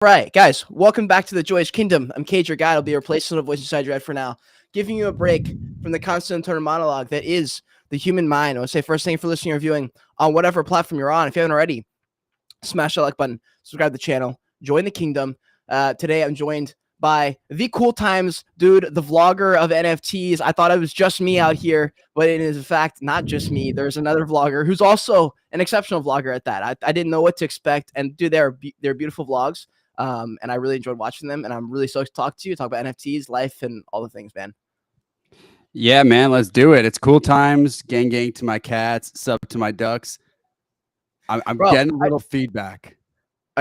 Right, guys, welcome back to the Joyage Kingdom. I'm Cage, your guide. I'll be replacing the voice inside your head for now, giving you a break from the constant internal monologue that is the human mind. I want to say first, thank you for listening or viewing on whatever platform you're on. If you haven't already, smash that like button, subscribe to the channel, join the kingdom. Today, I'm joined by the Cooltimes dude, the vlogger of NFTs. I thought it was just me out here, but it is in fact not just me. There's another vlogger who's also an exceptional vlogger at that. I didn't know what to expect, and dude, they're beautiful vlogs. And I really enjoyed watching them, and I'm really stoked to talk to you, talk about NFTs, life, and all the things, man. Yeah, man, let's do it. It's cool times. Gang to my cats, sub to my ducks. I'm Bro, getting a little feedback.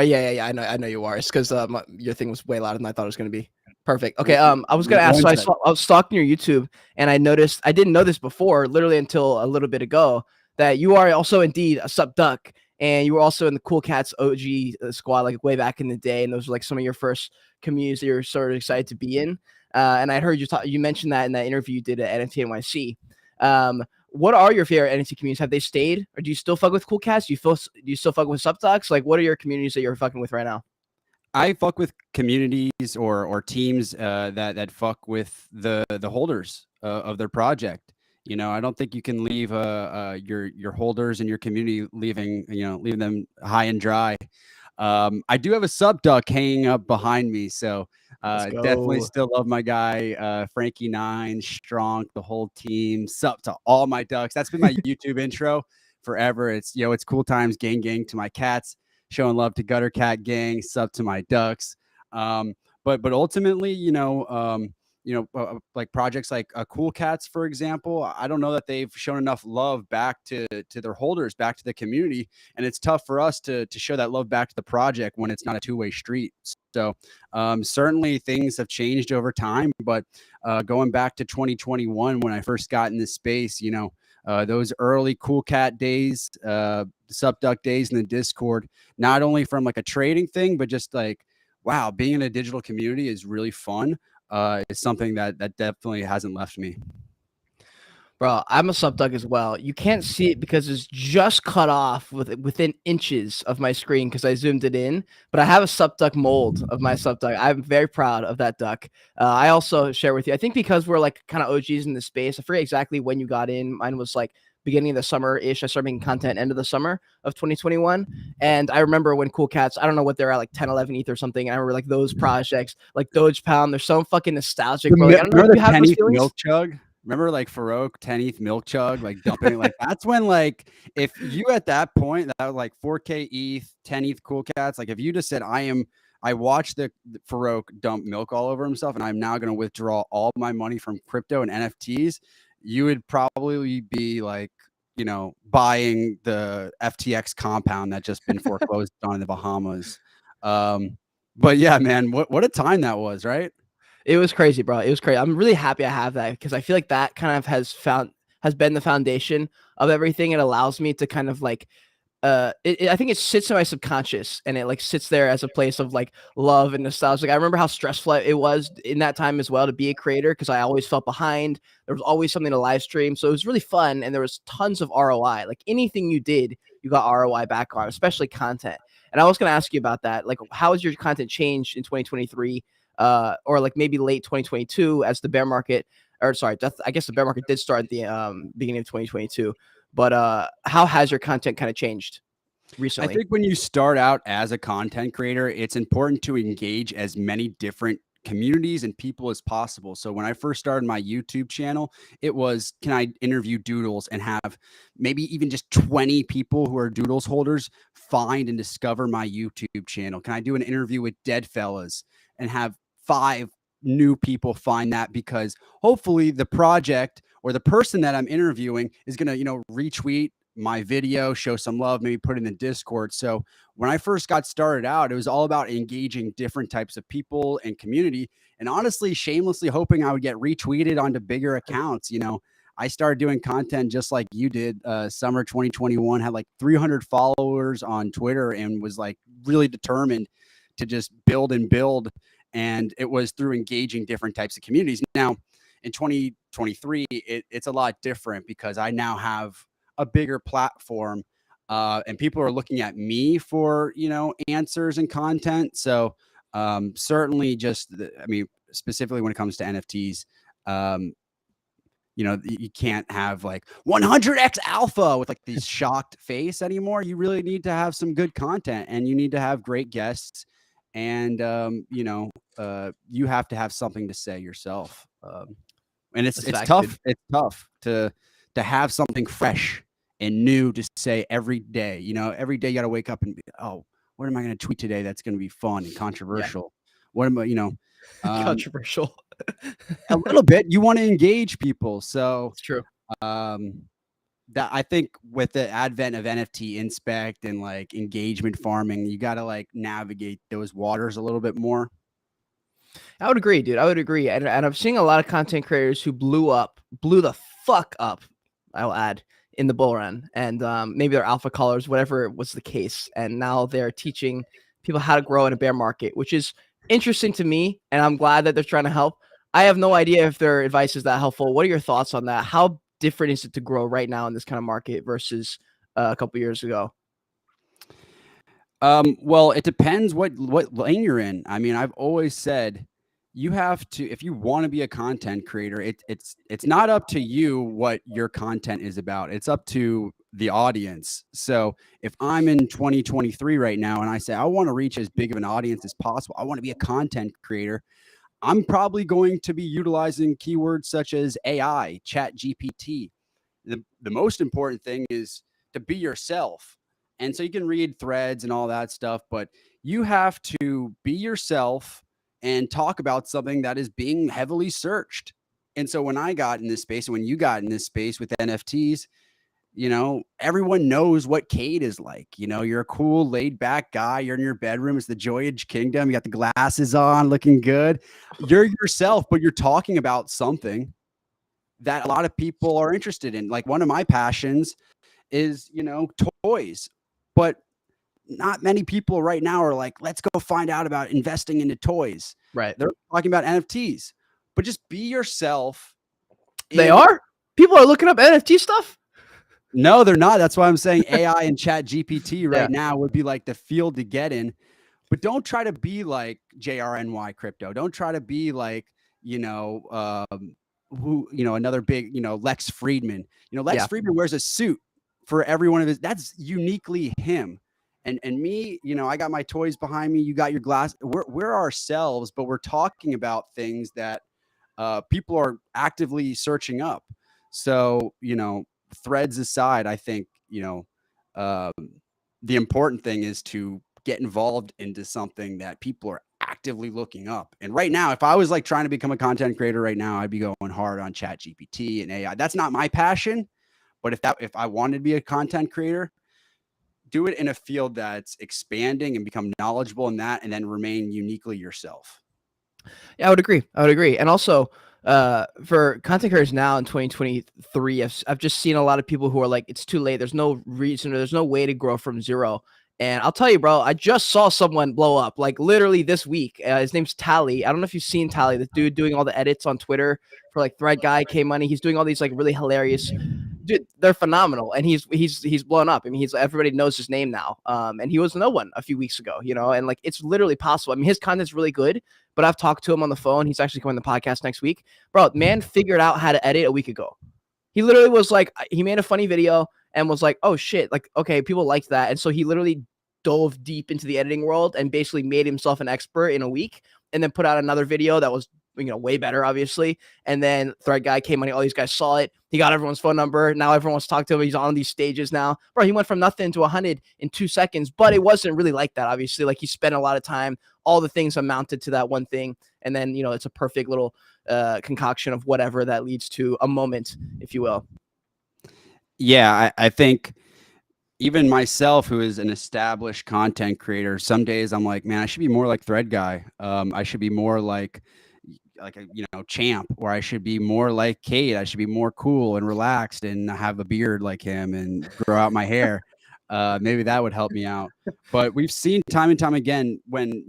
yeah. I know you are. It's because your thing was way louder than I thought it was gonna be. Perfect. Okay. I was gonna ask. So I was stalking your YouTube, and I noticed I didn't know this before, literally until a little bit ago, that you are also indeed a sub duck, and you were also in the Cool Cats OG squad, like way back in the day, and those were like some of your first communities that you're sort of excited to be in. And I heard you mentioned that in that interview you did at NFT NYC. What are your favorite NFT communities? Have they stayed, or do you still fuck with Cool Cats? Do you still fuck with Subdocs? Like, what are your communities that you're fucking with right now? I fuck with communities or teams that fuck with the holders of their project. You know, I don't think you can leave your holders and your community leaving them high and dry. I do have a sub duck hanging up behind me, so definitely still love my guy Frankie Nine, Strong, the whole team. Sup to all my ducks. That's been my YouTube intro forever. It's cool times, gang to my cats, showing love to Gutter Cat Gang, sup to my ducks. But ultimately, like projects like Cool Cats, for example, I don't know that they've shown enough love back to their holders, back to the community, and it's tough for us to show that love back to the project when it's not a two-way street. So certainly things have changed over time, but going back to 2021 when I first got in this space, those early Cool Cat days, Subduck days in the Discord, not only from like a trading thing, but just like, wow, being in a digital community is really fun. Is something that definitely hasn't left me. Bro, I'm a Subduck as well. You can't see it because it's just cut off within inches of my screen because I zoomed it in. But I have a Subduck mold of my Subduck. I'm very proud of that duck. I also share with you. I think because we're like kind of OGs in the space. I forget exactly when you got in. Mine was like beginning of the summer-ish. I started making content end of the summer of 2021. And I remember when Cool Cats, I don't know what they're at, like 10, 11 ETH or something. And I remember like those projects, like Doge Pound, they're so fucking nostalgic, bro. Like, I don't know if you have those feelings. Milk chug? Remember like Farouk, 10 ETH milk chug, like dumping like that's when like if you at that point that was like 4K ETH, 10 ETH Cool Cats, like if you just said I watched the Farouk dump milk all over himself and I'm now going to withdraw all my money from crypto and NFTs, you would probably be like, buying the FTX compound that just been foreclosed on in the Bahamas. But yeah, man, what a time that was, right? It was crazy, bro. It was crazy. I'm really happy I have that because I feel like that kind of has been the foundation of everything. It allows me to kind of like I think it sits in my subconscious and it like sits there as a place of like love and nostalgia. Like I remember how stressful it was in that time as well to be a creator because I always felt behind. There was always something to live stream. So it was really fun and there was tons of ROI. Like anything you did, you got ROI back on, especially content. And I was going to ask you about that. Like how has your content changed in 2023 or like maybe late 2022 as the bear market or sorry, I guess the bear market did start at the beginning of 2022. But how has your content kind of changed recently? I think when you start out as a content creator, it's important to engage as many different communities and people as possible. So when I first started my YouTube channel, it was, can I interview doodles and have maybe even just 20 people who are doodles holders find and discover my YouTube channel? Can I do an interview with dead fellas and have 5 new people find that, because hopefully the project or the person that I'm interviewing is going to, retweet my video, show some love, maybe put it in the Discord. So when I first got started out, it was all about engaging different types of people and community, and honestly, shamelessly hoping I would get retweeted onto bigger accounts. I started doing content just like you did. Summer 2021, had like 300 followers on Twitter and was like really determined to just build and build. And it was through engaging different types of communities. Now in 2023, it's a lot different because I now have a bigger platform and people are looking at me for, answers and content. So Certainly just, I mean, specifically when it comes to NFTs, um, you can't have like 100x alpha with like these shocked face anymore. You really need to have some good content, and you need to have great guests, and you have to have something to say yourself. And it's That's it's facts, dude. tough. It's tough to have something fresh and new to say every day. Every day you got to wake up and be, oh, what am I going to tweet today that's going to be fun and Yeah. controversial? What am I? Controversial. A little bit. You want to engage people, so It's true. um, that I think with the advent of NFT inspect and like engagement farming, you got to like navigate those waters a little bit more. I would agree, dude. I would agree. And I'm seeing a lot of content creators who blew the fuck up, I'll add, in the bull run. And maybe they're alpha callers, whatever was the case. And now they're teaching people how to grow in a bear market, which is interesting to me. And I'm glad that they're trying to help. I have no idea if their advice is that helpful. What are your thoughts on that? How different is it to grow right now in this kind of market versus a couple years ago? Well, it depends what lane you're in. I mean, I've always said you have to, if you want to be a content creator, it's not up to you what your content is about. It's up to the audience. So if I'm in 2023 right now and I say I want to reach as big of an audience as possible, I want to be a content creator, I'm probably going to be utilizing keywords such as AI, chat GPT. The most important thing is to be yourself. And so you can read threads and all that stuff, but you have to be yourself and talk about something that is being heavily searched. And so when I got in this space, and when you got in this space with NFTs, everyone knows what Cade is like. You're a cool, laid back guy. You're in your bedroom. It's the Joyage Kingdom. You got the glasses on, looking good. You're yourself, but you're talking about something that a lot of people are interested in. Like one of my passions is, toys, but not many people right now are like, let's go find out about investing into toys. Right. They're talking about NFTs, but just be yourself. They are? People are looking up NFT stuff? No, they're not. That's why I'm saying AI and chat GPT right Yeah. now would be like the field to get in. But don't try to be like JRNY crypto. Don't try to be like, another big, Lex Friedman. Lex Friedman wears a suit for every one of his, that's uniquely him. And me, I got my toys behind me. You got your glass. We're ourselves, but we're talking about things that people are actively searching up. So, threads aside, I think, the important thing is to get involved into something that people are actively looking up. And right now, if I was like trying to become a content creator right now, I'd be going hard on chat GPT and AI. That's not my passion. But if I wanted to be a content creator, do it in a field that's expanding and become knowledgeable in that, and then remain uniquely yourself. Yeah, I would agree. And also, for content creators now in 2023, I've just seen a lot of people who are like, it's too late. There's no reason, or there's no way to grow from zero. And I'll tell you, bro, I just saw someone blow up like literally this week. His name's Tally. I don't know if you've seen Tally, the dude doing all the edits on Twitter for like Thread Guy, K Money. He's doing all these like really hilarious, dude, they're phenomenal. And he's blown up. I mean, everybody knows his name now. And he was no one a few weeks ago, and like, it's literally possible. I mean, his content's really good, but I've talked to him on the phone. He's actually coming on the podcast next week. Bro, man figured out how to edit a week ago. He literally was like, he made a funny video and was like, oh shit, like, okay, people liked that. And so he literally dove deep into the editing world and basically made himself an expert in a week, and then put out another video that was, way better, obviously. And then Thread Guy came on, all these guys saw it. He got everyone's phone number. Now everyone wants to talk to him. He's on these stages now. Bro, he went from nothing to 100 in 2 seconds, but it wasn't really like that, obviously. Like, he spent a lot of time. All the things amounted to that one thing. And then, it's a perfect little concoction of whatever that leads to a moment, if you will. Yeah, I think even myself, who is an established content creator, some days I'm like, man, I should be more like Thread Guy. I should be more like a Champ, or I should be more like Cade. I should be more cool and relaxed and have a beard like him and grow out my hair. Maybe that would help me out. But we've seen time and time again when,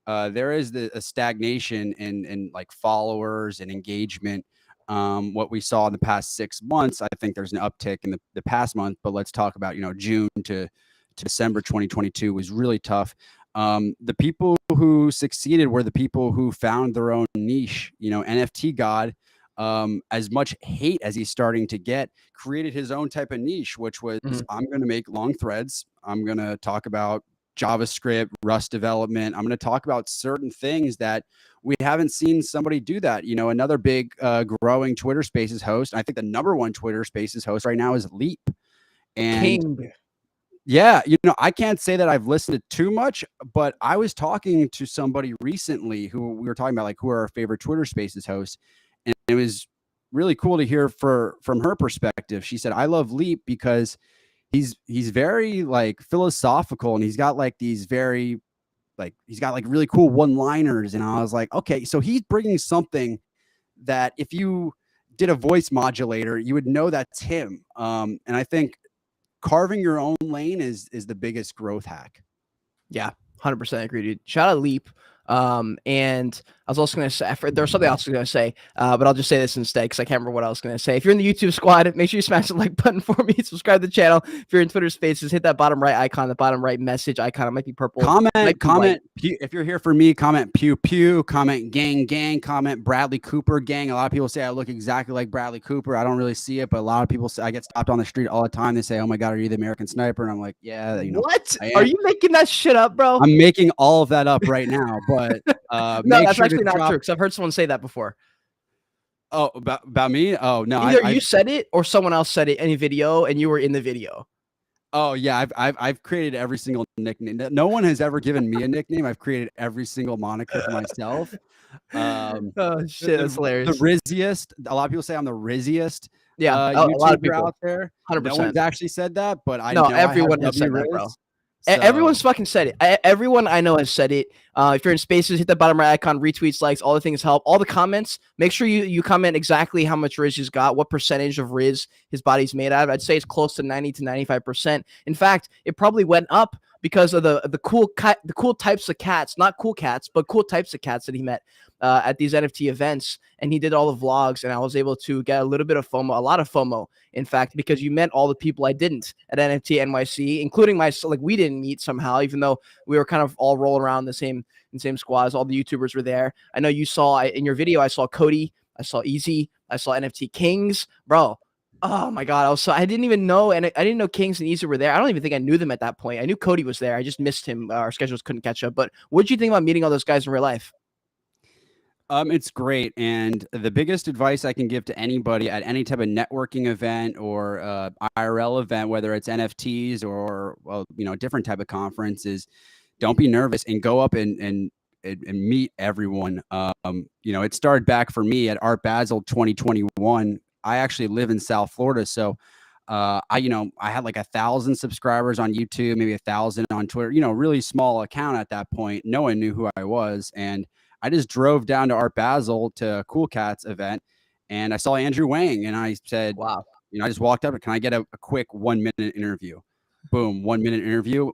there is a stagnation in like followers and engagement. What we saw in the past 6 months, I think there's an uptick in the past month, but let's talk about, June to December 2022 was really tough. The people who succeeded were the people who found their own niche. NFT God, as much hate as he's starting to get, created his own type of niche, which was, I'm going to make long threads. I'm going to talk about JavaScript, Rust development. I'm going to talk about certain things that we haven't seen somebody do that. Another big growing Twitter Spaces host, I think the number one Twitter Spaces host right now is Leap. And King. yeah, I can't say that I've listened to too much, but I was talking to somebody recently who we were talking about, like, who are our favorite Twitter Spaces hosts. And it was really cool to hear from her perspective. She said, I love Leap because he's very like philosophical, and he's got like these very he's got like really cool one-liners. And I was like, okay, so he's bringing something that if you did a voice modulator, you would know that's him. And I think carving your own lane is the biggest growth hack. Yeah, 100% agree, dude. Shout out Leap. And I was also going to say, there was something else I was going to say, but I'll just say this instead because I can't remember what I was going to say. If you're in the YouTube squad, make sure you smash the like button for me. Subscribe to the channel. If you're in Twitter Spaces, hit that bottom right icon, the bottom right message icon. It might be purple. Comment. If you're here for me, comment pew pew. Comment gang gang. Comment Bradley Cooper gang. A lot of people say I look exactly like Bradley Cooper. I don't really see it, but a lot of people say, I get stopped on the street all the time. They say, "Oh my God, are you the American Sniper?" And I'm like, "Yeah." What? Are you making that shit up, bro? I'm making all of that up right now, but no, that's actually not true because I've heard someone say that before. Oh, about me? Oh no, either you said it or someone else said it in a video, and you were in the video. Oh yeah, I've created every single nickname. No one has ever given me a nickname. I've created every single moniker for myself. Oh shit, that's hilarious. The rizziest. A lot of people say I'm the rizziest. Yeah, a YouTuber lot of people out there. 100%. No one's actually said that, but I know everyone has said that, bro. So. Everyone's fucking said it. Everyone I know has said it. If you're in Spaces, hit that bottom right icon, retweets, likes, all the things help. All the comments, make sure you comment exactly how much Riz he's got, what percentage of Riz his body's made out of. I'd say it's close to 90 to 95%. In fact, it probably went up because of the cool types of cats, not cool cats, but cool types of cats that he met at these NFT events. And he did all the vlogs, and I was able to get a little bit of FOMO, a lot of FOMO, in fact, because you met all the people I didn't at NFT NYC, including we didn't meet somehow, even though we were kind of all rolling around the same squads. All the YouTubers were there. I know you saw in your video, I saw Cody, I saw Easy, I saw NFT Kings, bro. Oh my God. I didn't even know. And I didn't know Kings and Easy were there. I don't even think I knew them at that point. I knew Cody was there. I just missed him. Our schedules couldn't catch up. But what did you think about meeting all those guys in real life? It's great. And the biggest advice I can give to anybody at any type of networking event or IRL event, whether it's NFTs or, a different type of conference, is don't be nervous and go up and meet everyone. It started back for me at Art Basel 2021. I actually live in South Florida. So I had like 1,000 subscribers on YouTube, maybe 1,000 on Twitter, really small account at that point. No one knew who I was. And I just drove down to Art Basel to a Cool Cats event, and I saw Andrew Wang, and I said, wow, I just walked up and, can I get a quick 1-minute interview? Boom. 1-minute interview,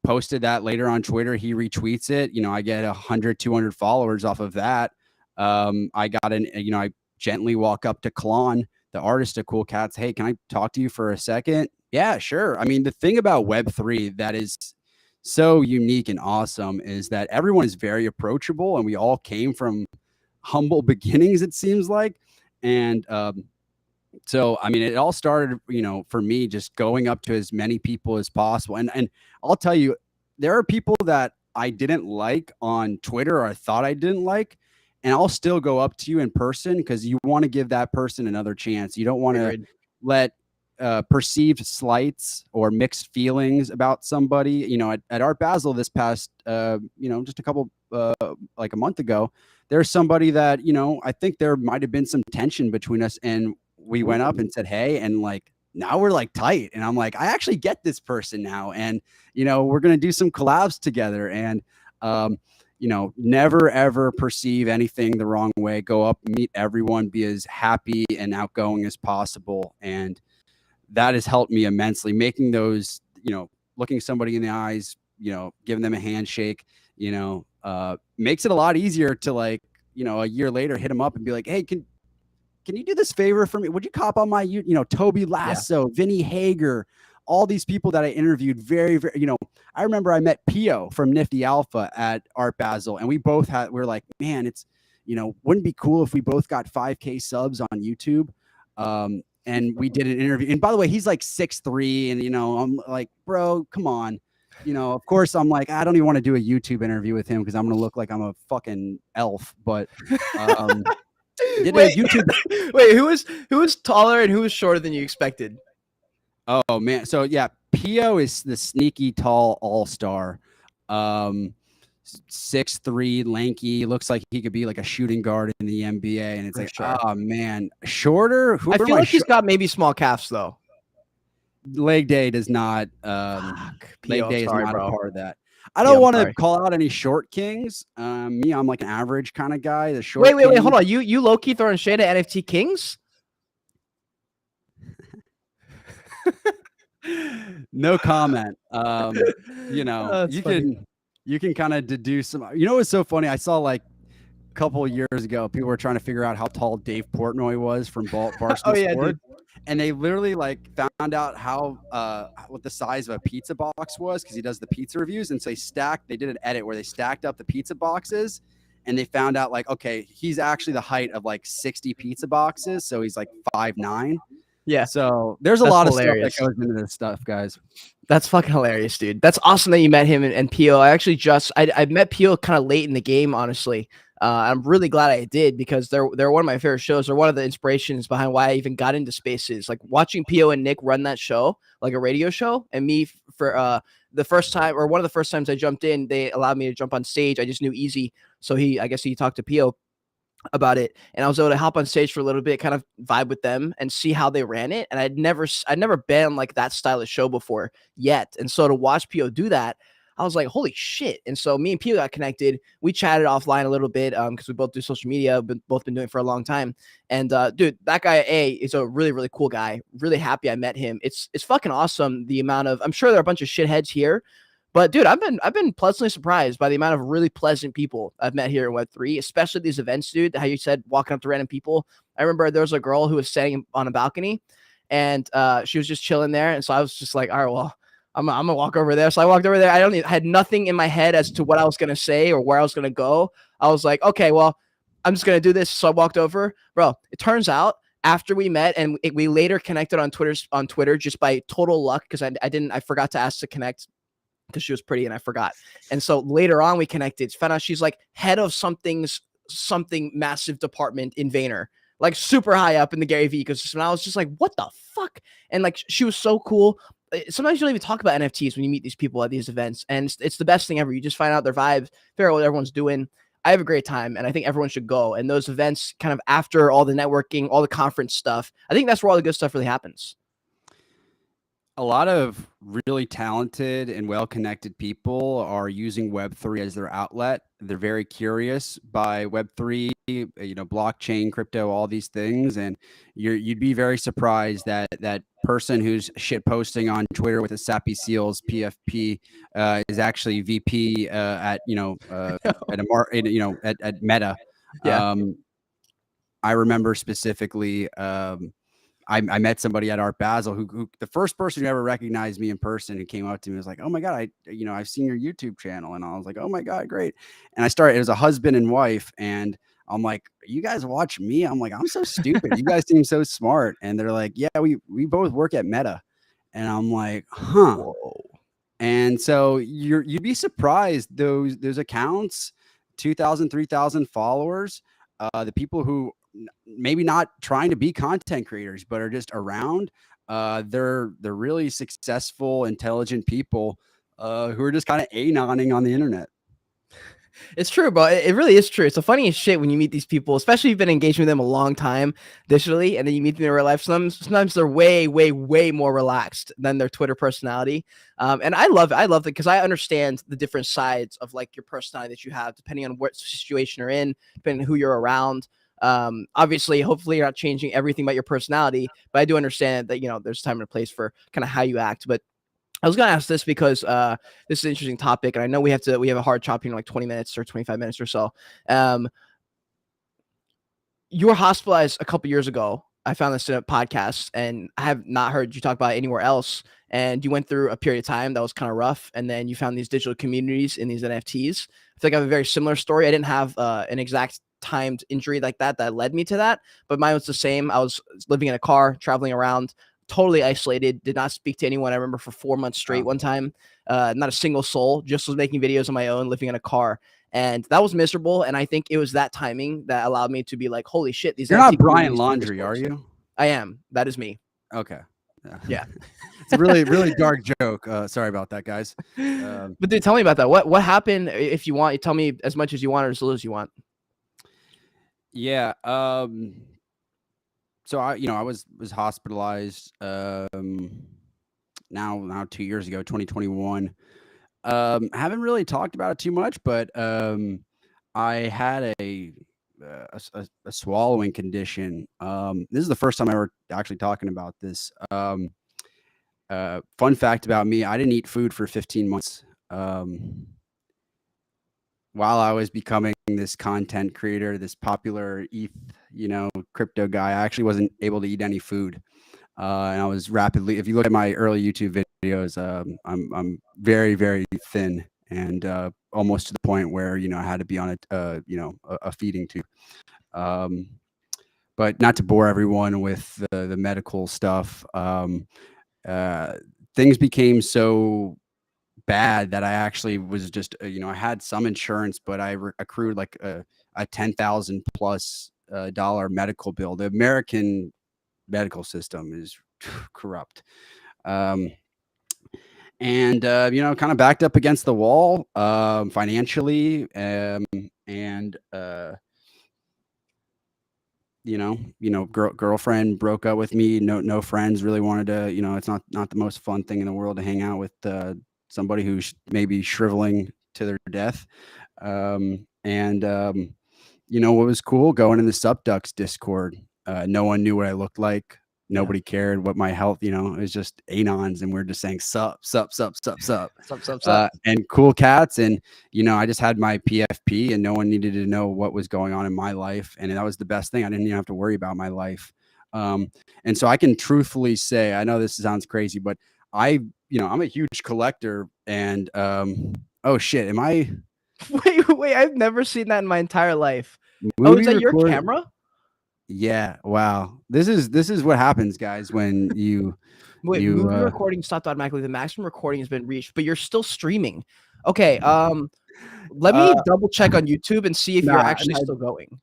posted that later on Twitter. He retweets it. I get 100, 200 followers off of that. I got I gently walk up to Klon, the artist of Cool Cats. Hey, can I talk to you for a second? Yeah, sure. I mean, the thing about Web3 that is so unique and awesome is that everyone is very approachable, and we all came from humble beginnings, it seems like. And so, I mean, it all started, for me, just going up to as many people as possible. And I'll tell you, there are people that I didn't like on Twitter, or I thought I didn't like, and I'll still go up to you in person because you want to give that person another chance. You don't want to let perceived slights or mixed feelings about somebody. At Art Basel this past, just a couple, like a month ago, there's somebody that, I think there might have been some tension between us, and we went up and said, hey, and like, now we're like tight. And I'm like, I actually get this person now. And, we're going to do some collabs together. And, never, ever perceive anything the wrong way. Go up, meet everyone, be as happy and outgoing as possible. And that has helped me immensely, making those, looking somebody in the eyes, giving them a handshake, makes it a lot easier to, like, a year later, hit them up and be like, hey, can you do this favor for me? Would you cop on my, Toby Lasso, Vinny Hager, all these people that I interviewed, very, very, I remember I met Pio from Nifty Alpha at Art Basel, and we were like, man, it's, wouldn't it be cool if we both got 5K subs on YouTube? And we did an interview. And by the way, he's like 6'3", and I'm like, bro, come on. Of course, I'm like, I don't even want to do a YouTube interview with him because I'm gonna look like I'm a fucking elf. But wait, wait, who was taller and who was shorter than you expected? Oh man, so yeah, Pio is the sneaky tall all-star. 6'3", lanky, looks like he could be like a shooting guard in the NBA. And it's like, oh man, shorter. I feel like he's got maybe small calves though. Leg day does not. Leg day is not a part of that. I don't want to call out any short kings. Me, I'm like an average kind of guy. The short. Wait, hold on. You low key throwing shade at NFT kings? No comment. You can kind of deduce some. What's so funny? I saw like a couple of years ago, people were trying to figure out how tall Dave Portnoy was from Barstool Sports. And they literally like found out how what the size of a pizza box was because he does the pizza reviews. And so they did an edit where they stacked up the pizza boxes, and they found out like, okay, he's actually the height of like 60 pizza boxes. So he's like 5'9". Yeah. So there's a lot of stuff that goes into this stuff, guys. That's fucking hilarious, dude. That's awesome that you met him and Pio. I actually I met Pio kind of late in the game, honestly. I'm really glad I did because they're one of my favorite shows. They're one of the inspirations behind why I even got into spaces. Like watching Pio and Nick run that show, like a radio show, and me for the first time or one of the first times I jumped in, they allowed me to jump on stage. I just knew Easy, so I guess he talked to Pio about it, and I was able to hop on stage for a little bit, kind of vibe with them and see how they ran it. And I'd never been on like that style of show before yet, and so to watch Pio do that, I was like, holy shit. And so me and Pio got connected. We chatted offline a little bit because we both do social media, both been doing it for a long time. And dude, that guy is a really, really cool guy. Really happy I met him. It's fucking awesome. The amount of, I'm sure there are a bunch of shitheads here, but dude, I've been pleasantly surprised by the amount of really pleasant people I've met here in Web3, especially these events, dude. How you said walking up to random people. I remember there was a girl who was sitting on a balcony, and she was just chilling there. And so I was just like, all right, well, I'm gonna walk over there. So I walked over there. I had nothing in my head as to what I was gonna say or where I was gonna go. I was like, okay, well, I'm just gonna do this. So I walked over, bro. It turns out after we met and we later connected on Twitter just by total luck because I forgot to ask to connect because she was pretty and I forgot. And so later on we connected. Found out she's like head of something massive department in Vayner, like super high up in the Gary Vee ecosystem. And I was just like, what the fuck? And like she was so cool. Sometimes you don't even talk about NFTs when you meet these people at these events, and it's the best thing ever. You just find out their vibes, figure out what everyone's doing. I have a great time, and I think everyone should go. And those events, kind of after all the networking, all the conference stuff, I think that's where all the good stuff really happens. A lot of really talented and well-connected people are using Web3 as their outlet. They're very curious by Web3, blockchain, crypto, all these things. And you'd be very surprised that person who's shit posting on Twitter with a Sappy Seals PFP is actually VP at Meta. Yeah. I remember specifically, I met somebody at Art Basel who the first person who ever recognized me in person and came up to me was like, oh my God, I've seen your YouTube channel. And I was like, oh my God, great. And it was a husband and wife. And I'm like, you guys watch me? I'm like, I'm so stupid. You guys seem so smart. And they're like, yeah, we both work at Meta. And I'm like, huh. Whoa. And so you'd be surprised those accounts, 2,000, 3,000 followers, the people who maybe not trying to be content creators, but are just around. They're really successful, intelligent people who are just kind of anoning on the internet. It's true, bro. It really is true. It's the funniest shit when you meet these people, especially if you've been engaging with them a long time digitally, and then you meet them in real life. Sometimes they're way, way, way more relaxed than their Twitter personality. And I love it because I understand the different sides of like your personality that you have, depending on what situation you're in, depending on who you're around. Obviously, hopefully you're not changing everything about your personality, but I do understand that, there's time and a place for kind of how you act. But I was going to ask this because this is an interesting topic, and I know we have a hard chop in like 20 minutes or 25 minutes or so. You were hospitalized a couple years ago. I found this in a podcast, and I have not heard you talk about it anywhere else. And you went through a period of time that was kind of rough, and then you found these digital communities in these NFTs. I feel like I have a very similar story. I didn't have an exact timed injury like that led me to that, but mine was the same. I was living in a car, traveling around, totally isolated, did not speak to anyone. I remember for 4 months straight one time, not a single soul, just was making videos on my own, living in a car. And that was miserable. And I think it was that timing that allowed me to be like, holy shit, these You're NFT not Brian communities don't Laundrie, are exist. you? I am. That is me. Okay. Yeah. It's a really, really dark joke. Sorry about that, guys. But dude, tell me about that. What happened? If you want, you tell me as much as you want or as little as you want. Yeah. So I was hospitalized now 2 years ago, 2021. Haven't really talked about it too much, but I had a swallowing condition. This is the first time I ever actually talking about this. Fun fact about me, I didn't eat food for 15 months. While I was becoming this content creator, this popular crypto guy, I actually wasn't able to eat any food. And I was rapidly, if you look at my early YouTube videos, I'm very, very thin, and almost to the point where, I had to be on a feeding tube. But not to bore everyone with the medical stuff. Things became so bad that I actually was just, I had some insurance, but I accrued like a $10,000 plus dollar medical bill. The American medical system is corrupt. And kind of backed up against the wall financially. Girlfriend broke up with me. No friends really wanted to, it's not the most fun thing in the world to hang out with somebody who's maybe shriveling to their death. What was cool, going in the Subducks Discord. No one knew what I looked like. Nobody cared what my health, it was just anons, and we're just saying sup, and cool cats. And, I just had my PFP, and no one needed to know what was going on in my life. And that was the best thing. I didn't even have to worry about my life. And so I can truthfully say, I know this sounds crazy, but I'm a huge collector. And, oh shit, am I? Wait, I've never seen that in my entire life. Oh, is that your camera? Yeah. Wow. This is what happens, guys, when you movie recording stopped automatically. The maximum recording has been reached, but you're still streaming. Okay. Let me double check on YouTube and see if you're actually still going.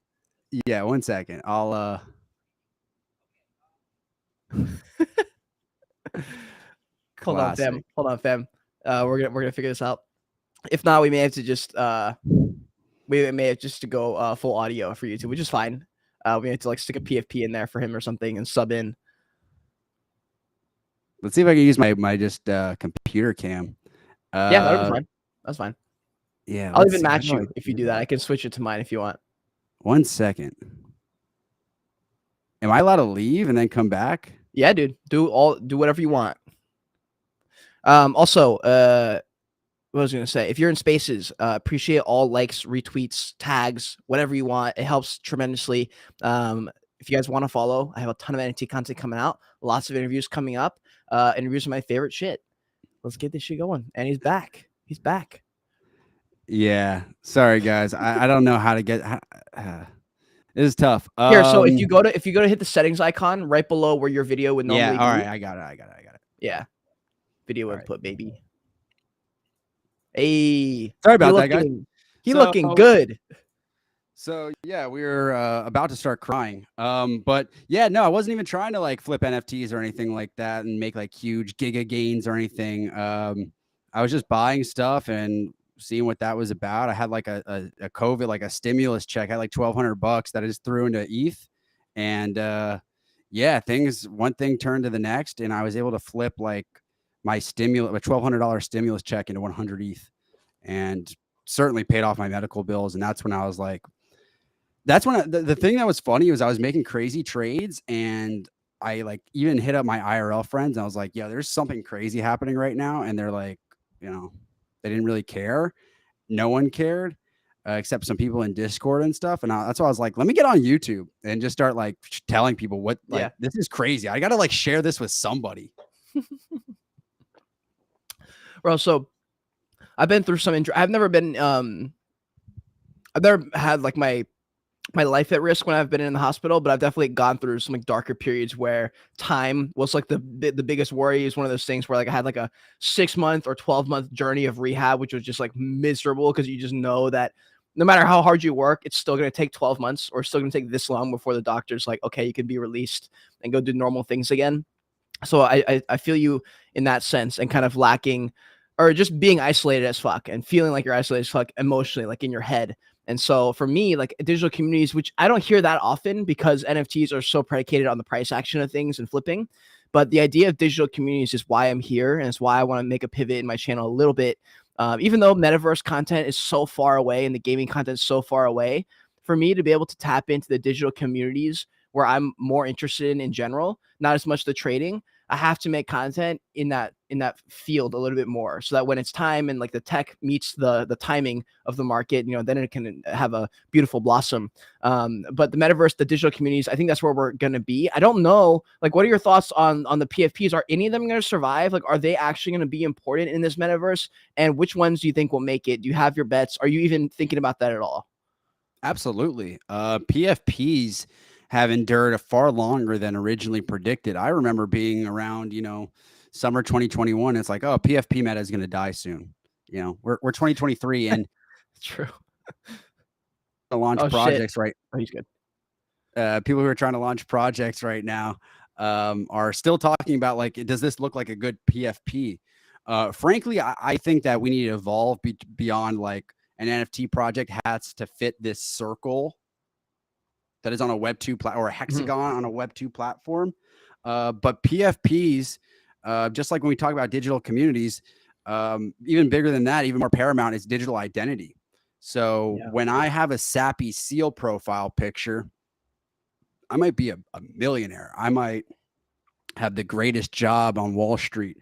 Yeah. 1 second. I'll Hold on, fam. We're gonna figure this out. If not, we may have to just to go full audio for YouTube, which is fine. We have to like stick a PFP in there for him or something and sub in. Let's see if I can use my just computer cam. Yeah, that'll be fine. That's fine. Yeah, I'll even match you if you do that. I can switch it to mine if you want. 1 second. Am I allowed to leave and then come back? Yeah, dude. Do whatever you want. Also, what I was gonna say, if you're in spaces, appreciate all likes, retweets, tags, whatever you want. It helps tremendously. If you guys want to follow, I have a ton of NFT content coming out, lots of interviews coming up, interviews of my favorite shit. Let's get this shit going. And he's back. Yeah. Sorry, guys. I don't know how to get. It is tough. Here, so if you go to hit the settings icon right below where your video would normally be. All right, I got it. Yeah. Video input, baby. Hey, sorry about that, guys. Looking good. So yeah, we were about to start crying. But yeah, no, I wasn't even trying to like flip NFTs or anything like that and make like huge giga gains or anything. I was just buying stuff and seeing what that was about. I had like a COVID, like a stimulus check. I had like $1,200 that I just threw into ETH, and yeah, one thing turned to the next, and I was able to flip like my $1,200 stimulus check into 100 ETH, and certainly paid off my medical bills. And that's when I was like, the thing that was funny was I was making crazy trades, and I like even hit up my IRL friends, and I was like, yeah, there's something crazy happening right now. And they're like, they didn't really care. No one cared. except some people in Discord and stuff. And that's why I was like, let me get on YouTube and just start like telling people what, like, this is crazy. I got to like share this with somebody. Bro, so I've been through some I've never been I've never had like my life at risk when I've been in the hospital, but I've definitely gone through some like darker periods where time was like the biggest worry. Is one of those things where like I had like a 6-month or 12-month journey of rehab, which was just like miserable because you just know that no matter how hard you work, it's still going to take 12 months or still going to take this long before the doctor's like, okay, you can be released and go do normal things again. So I feel you in that sense, and kind of lacking or just being isolated as fuck and feeling like you're isolated as fuck emotionally, like in your head. And so for me, like digital communities, which I don't hear that often because NFTs are so predicated on the price action of things and flipping. But the idea of digital communities is why I'm here. And it's why I want to make a pivot in my channel a little bit. Even though metaverse content is so far away and the gaming content is so far away, for me to be able to tap into the digital communities where I'm more interested in general, not as much the trading, I have to make content in that field a little bit more, so that when it's time and like the tech meets the timing of the market, then it can have a beautiful blossom. But the metaverse, the digital communities, I think that's where we're gonna be. I don't know, like, what are your thoughts on the PFPs? Are any of them gonna survive? Like, are they actually gonna be important in this metaverse? And which ones do you think will make it? Do you have your bets? Are you even thinking about that at all? Absolutely. PFPs have endured far longer than originally predicted. I remember being around, summer 2021. It's like, oh, PFP meta is going to die soon. We're 2023 and True. to launch projects, right? Oh, he's good. People who are trying to launch projects right now are still talking about like, does this look like a good PFP? Frankly, I think that we need to evolve beyond like an NFT project has to fit this circle that is on a Web2 or a hexagon on a Web2 platform. But PFPs, just like when we talk about digital communities, even bigger than that, even more paramount is digital identity. So when I have a sappy seal profile picture, I might be a millionaire. I might have the greatest job on Wall Street.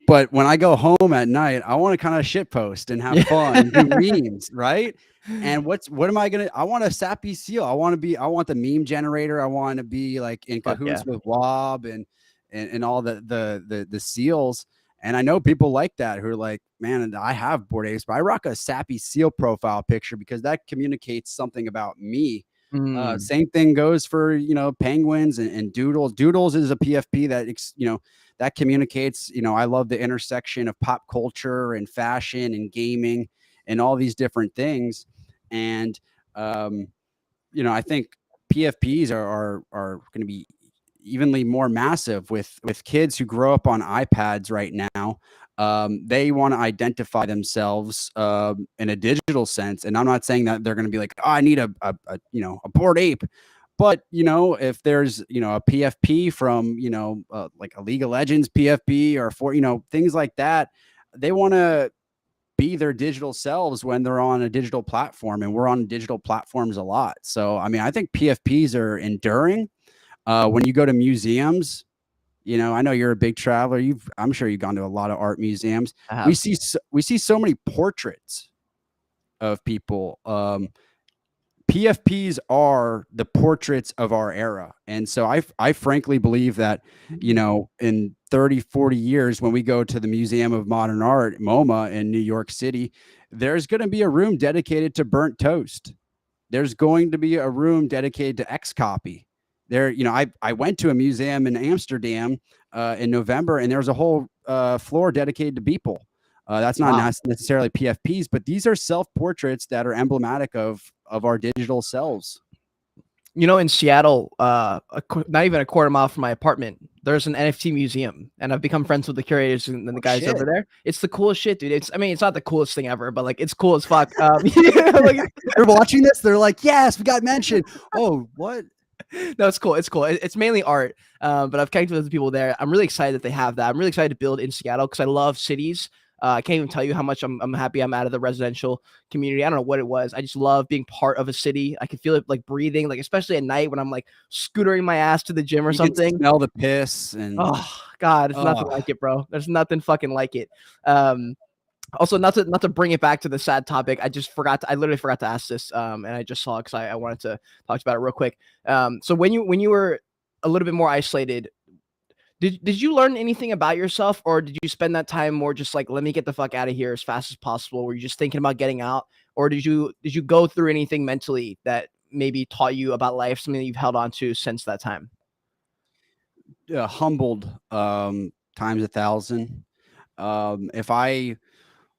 But when I go home at night, I want to kind of shit post and have fun and do memes, right? And what am I gonna? I want a sappy seal. I want the meme generator. I want to be like in cahoots with Wob and all the seals. And I know people like that who are like, man, I have Bored Apes, but I rock a sappy seal profile picture because that communicates something about me. Same thing goes for penguins and doodles. Doodles is a PFP that that communicates, I love the intersection of pop culture and fashion and gaming and all these different things. And, I think PFPs are going to be evenly more massive with kids who grow up on iPads right now. They want to identify themselves in a digital sense. And I'm not saying that they're going to be like, oh, I need a Bored Ape. But, if there's, a PFP from, like a League of Legends PFP or things like that, they want to be their digital selves when they're on a digital platform, and we're on digital platforms a lot. So, I mean, I think PFPs are enduring. When you go to museums, I know you're a big traveler. I'm sure you've gone to a lot of art museums. We see so many portraits of people. PFPs are the portraits of our era. And so I frankly believe that, in 30, 40 years, when we go to the Museum of Modern Art, MoMA in New York City, there's going to be a room dedicated to burnt toast. There's going to be a room dedicated to XCopy. There, I went to a museum in Amsterdam in November, and there was a whole floor dedicated to Beeple. That's not necessarily PFPs, but these are self-portraits that are emblematic of our digital selves. In Seattle, not even a quarter mile from my apartment, there's an NFT museum, and I've become friends with the curators and the guys over there. It's the coolest shit, dude. It's not the coolest thing ever, but like, it's cool as fuck. They're watching this. They're like, yes, we got mentioned. Oh, what? No, it's cool. It's cool. It's mainly art, but I've connected with the people there. I'm really excited that they have that. I'm really excited to build in Seattle because I love cities. I can't even tell you how much I'm happy I'm out of the residential community. I don't know what it was. I just love being part of a city. I can feel it like breathing, like especially at night when I'm like scootering my ass to the gym or something. Can smell the piss and oh god, it's nothing like it, bro. There's nothing fucking like it. Also, not to bring it back to the sad topic, I literally forgot to ask this, and I just saw it because I wanted to talk about it real quick. So when you were a little bit more isolated, did you learn anything about yourself, or did you spend that time more just like, let me get the fuck out of here as fast as possible? Were you just thinking about getting out, or did you go through anything mentally that maybe taught you about life, something that you've held on to since that time? Humbled times 1,000. If I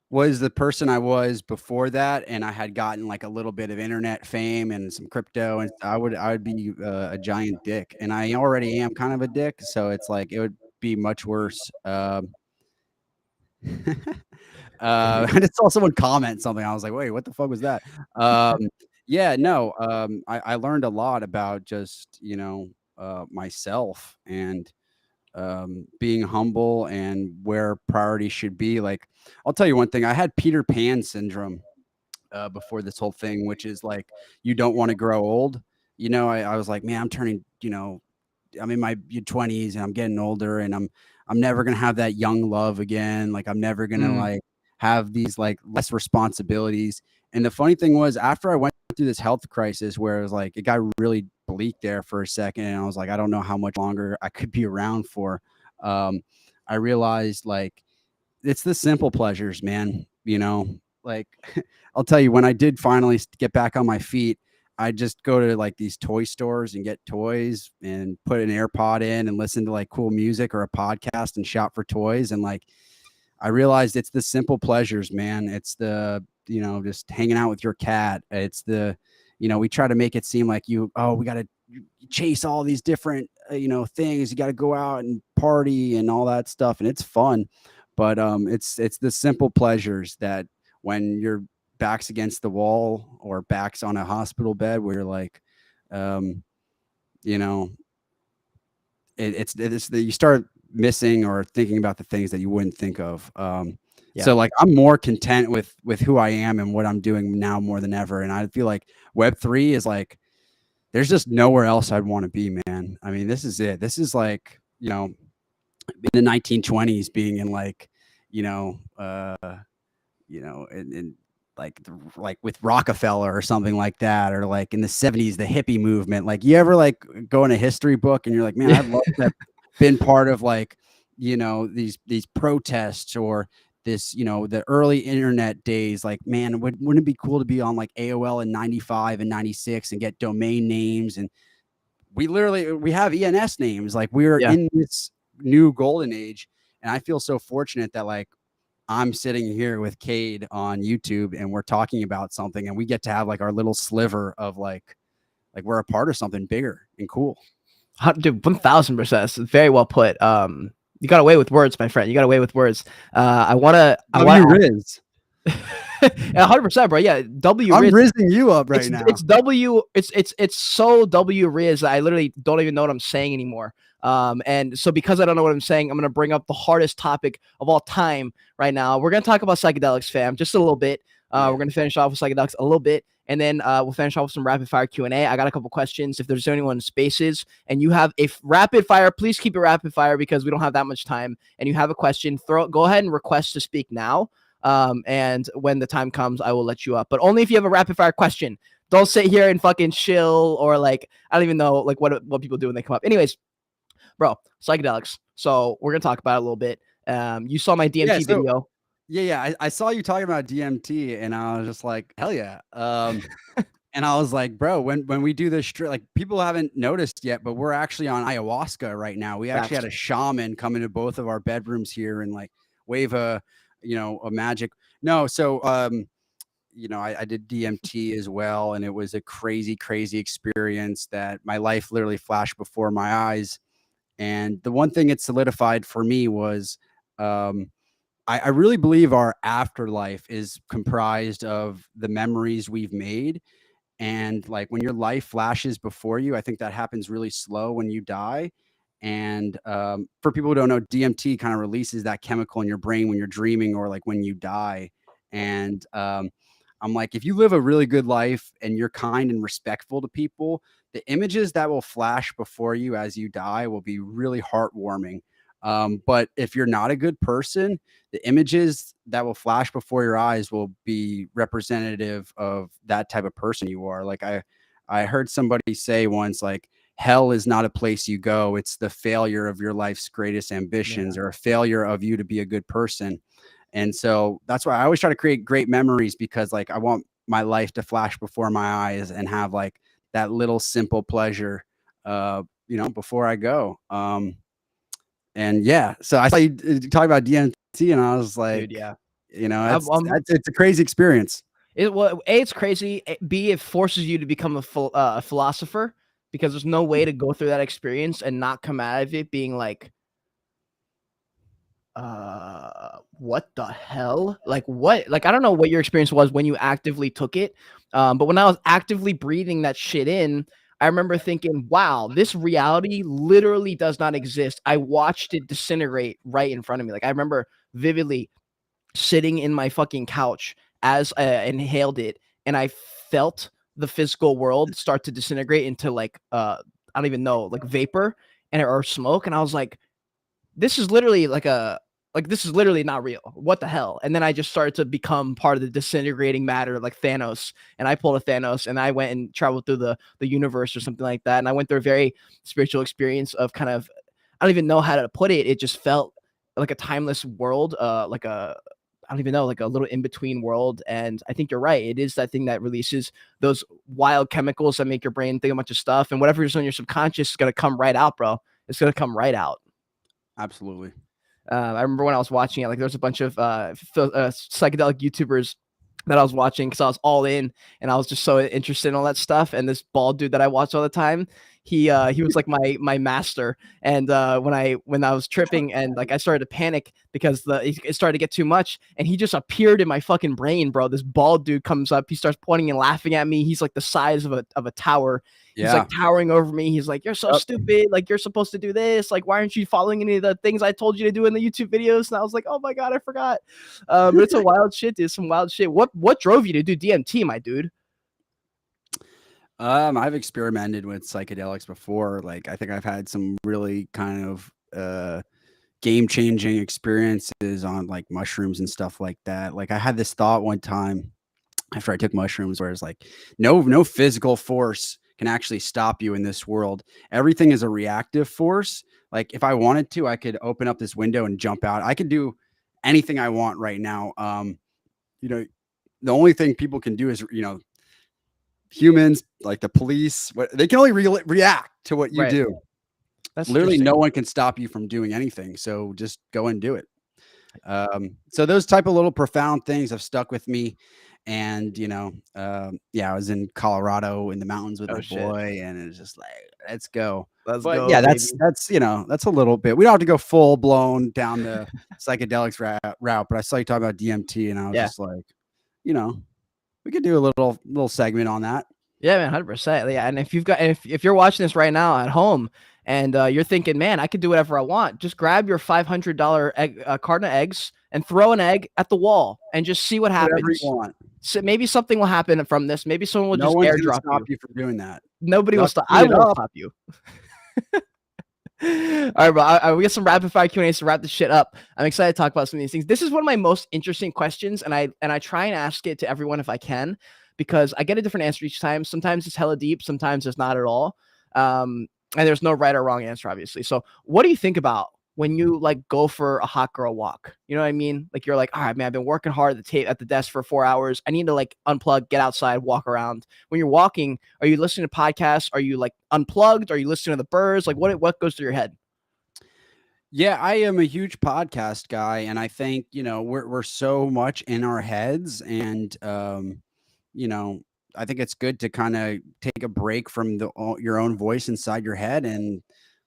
was the person I was before that, and I had gotten like a little bit of internet fame and some crypto, and I would be a giant dick, and I already am kind of a dick. So it's like it would be much worse. I just saw someone comment something. I was like, wait, what the fuck was that? Um, yeah, no, I learned a lot about just, myself and being humble and where priorities should be. Like, I'll tell you one thing. I had Peter Pan syndrome before this whole thing, which is like you don't want to grow old. I was like, man, I'm turning, I'm in my 20s and I'm getting older, and I'm never gonna have that young love again. Like I'm never gonna Mm, like have these like less responsibilities. And the funny thing was, after I went through this health crisis where it was like it got really bleak there for a second, and I was like, I don't know how much longer I could be around for. Um, I realized like it's the simple pleasures, man. Like I'll tell you, when I did finally get back on my feet, I just go to like these toy stores and get toys and put an AirPod in and listen to like cool music or a podcast and shop for toys. And like I realized it's the simple pleasures, man. It's the, just hanging out with your cat. It's the, we try to make it seem like we got to chase all these different, things. You got to go out and party and all that stuff. And it's fun. But it's the simple pleasures that when your back's against the wall or back's on a hospital bed where you're like, um, you know, it's that you start missing or thinking about the things that you wouldn't think of. yeah. So like I'm more content with who I am and what I'm doing now more than ever. And I feel like Web3 is like there's just nowhere else I'd want to be, man. I mean, this is it. This is like, in the 1920s being in like, you know, in like with Rockefeller or something like that, or like in the 70s, the hippie movement. Like you ever like go in a history book and you're like, man, I'd love to have been part of like, these protests or this, the early internet days. Like, man, wouldn't it be cool to be on like AOL in 95 and 96 and get domain names? And we have ENS names. Like we're Yeah. in this new golden age. And I feel so fortunate that like I'm sitting here with Cade on YouTube and we're talking about something and we get to have like our little sliver of like we're a part of something bigger and cool. Dude, 1000%. Very well put. You got away with words, my friend. You got away with words. I W wanna Riz. 100%, bro. Yeah, W I'm Riz. rizzing you up right now. It's W. It's so W Riz. I literally don't even know what I'm saying anymore. And so because I don't know what I'm saying, I'm gonna bring up the hardest topic of all time right now. We're gonna talk about psychedelics, fam, just a little bit. Yeah. We're gonna finish off with psychedelics a little bit, and then we'll finish off with some rapid fire Q&A. I got a couple questions. If there's anyone in spaces and you have a rapid fire, please keep it rapid fire because we don't have that much time. And you have a question, go ahead and request to speak now. And when the time comes, I will let you up, but only if you have a rapid fire question. Don't sit here and fucking chill or like, I don't even know like what people do when they come up. Anyways, bro, psychedelics. So we're gonna talk about it a little bit. You saw my DMT video. Yeah. I saw you talking about DMT and I was just like, hell yeah. And I was like, bro, when we do this, like people haven't noticed yet, but we're actually on ayahuasca right now. We actually had a shaman come into both of our bedrooms here and like wave a magic. No, so I did DMT as well, and it was a crazy, crazy experience that my life literally flashed before my eyes. And the one thing it solidified for me was I really believe our afterlife is comprised of the memories we've made. And like when your life flashes before you, I think that happens really slow when you die. And for people who don't know, DMT kind of releases that chemical in your brain when you're dreaming or like when you die. And I'm like, if you live a really good life and you're kind and respectful to people, the images that will flash before you as you die will be really heartwarming. But if you're not a good person, the images that will flash before your eyes will be representative of that type of person you are. Like I heard somebody say once, like, hell is not a place you go. It's the failure of your life's greatest ambitions, Yeah. or a failure of you to be a good person. And so that's why I always try to create great memories, because like I want my life to flash before my eyes and have like that little simple pleasure, before I go. And yeah, so I saw you talk about DMT, and I was Dude, like, yeah. it's a crazy experience. It's crazy. B, it forces you to become a philosopher, because there's no way to go through that experience and not come out of it being like, what the hell? Like what? Like I don't know what your experience was when you actively took it, but when I was actively breathing that shit in, I remember thinking, wow, this reality literally does not exist. I watched it disintegrate right in front of me. Like I remember vividly sitting in my fucking couch as I inhaled it, and I felt the physical world start to disintegrate into like I don't even know, like vapor and or smoke, and I was like, this is literally this is literally not real. What the hell? And then I just started to become part of the disintegrating matter, like Thanos. And I pulled a Thanos, and I went and traveled through the universe or something like that. And I went through a very spiritual experience of kind of, I don't even know how to put it. It just felt like a timeless world, like a, I don't even know, like a little in between world. And I think you're right. It is that thing that releases those wild chemicals that make your brain think a bunch of stuff, and whatever's on your subconscious is gonna come right out, bro. It's gonna come right out. Absolutely. I remember when I was watching it, like there was a bunch of psychedelic YouTubers that I was watching because I was all in, and I was just so interested in all that stuff. And this bald dude that I watched all the time, he was like my master. And when I was tripping and like I started to panic because it started to get too much, and he just appeared in my fucking brain, bro. This bald dude comes up, he starts pointing and laughing at me. He's like the size of a tower. He's Yeah. like towering over me. He's like, "You're so stupid. Like, you're supposed to do this. Like, why aren't you following any of the things I told you to do in the YouTube videos?" And I was like, "Oh my God, I forgot." But it's a wild shit, dude. Some wild shit. What drove you to do DMT, my dude? I've experimented with psychedelics before. Like I think I've had some really kind of game-changing experiences on like mushrooms and stuff like that. Like I had this thought one time after I took mushrooms, where it's like no physical force can actually stop you in this world. Everything is a reactive force. Like if I wanted to, I could open up this window and jump out. I could do anything I want right now. The only thing people can do is, humans, like the police, they can only react to what you Right. do. That's Literally no interesting. one can stop you from doing anything. So just go and do it. So those type of little profound things have stuck with me. And I was in Colorado in the mountains with Oh my shit. boy, and it's just like, let's go. Let's But go, yeah, baby. that's a little bit. We don't have to go full blown down the psychedelics route. But I saw you talk about DMT, and I was Yeah. just like, you know, we could do a little segment on that. Yeah, man, 100%. Yeah, and if you're watching this right now at home, and you're thinking, man, I could do whatever I want, just grab your $500 carton of eggs and throw an egg at the wall and just see what Whatever you happens. want. So maybe something will happen from this. Maybe someone will No just one's gonna airdrop stop you. you from doing that. Nobody will Duck, stop. clean I it won't up. stop you. All right, bro. We got some rapid fire Q&As to wrap this shit up. I'm excited to talk about some of these things. This is one of my most interesting questions, and I try and ask it to everyone if I can, because I get a different answer each time. Sometimes it's hella deep, sometimes it's not at all. And there's no right or wrong answer, obviously. So, what do you think about when you like go for a hot girl walk? You know what I mean? Like you're like, all right, man, I've been working hard at the desk for 4 hours. I need to like unplug, get outside, walk around. When you're walking, are you listening to podcasts? Are you like unplugged? Are you listening to the birds? Like what goes through your head? Yeah, I am a huge podcast guy, and I think, we're so much in our heads, and you know, I think it's good to kind of take a break from your own voice inside your head and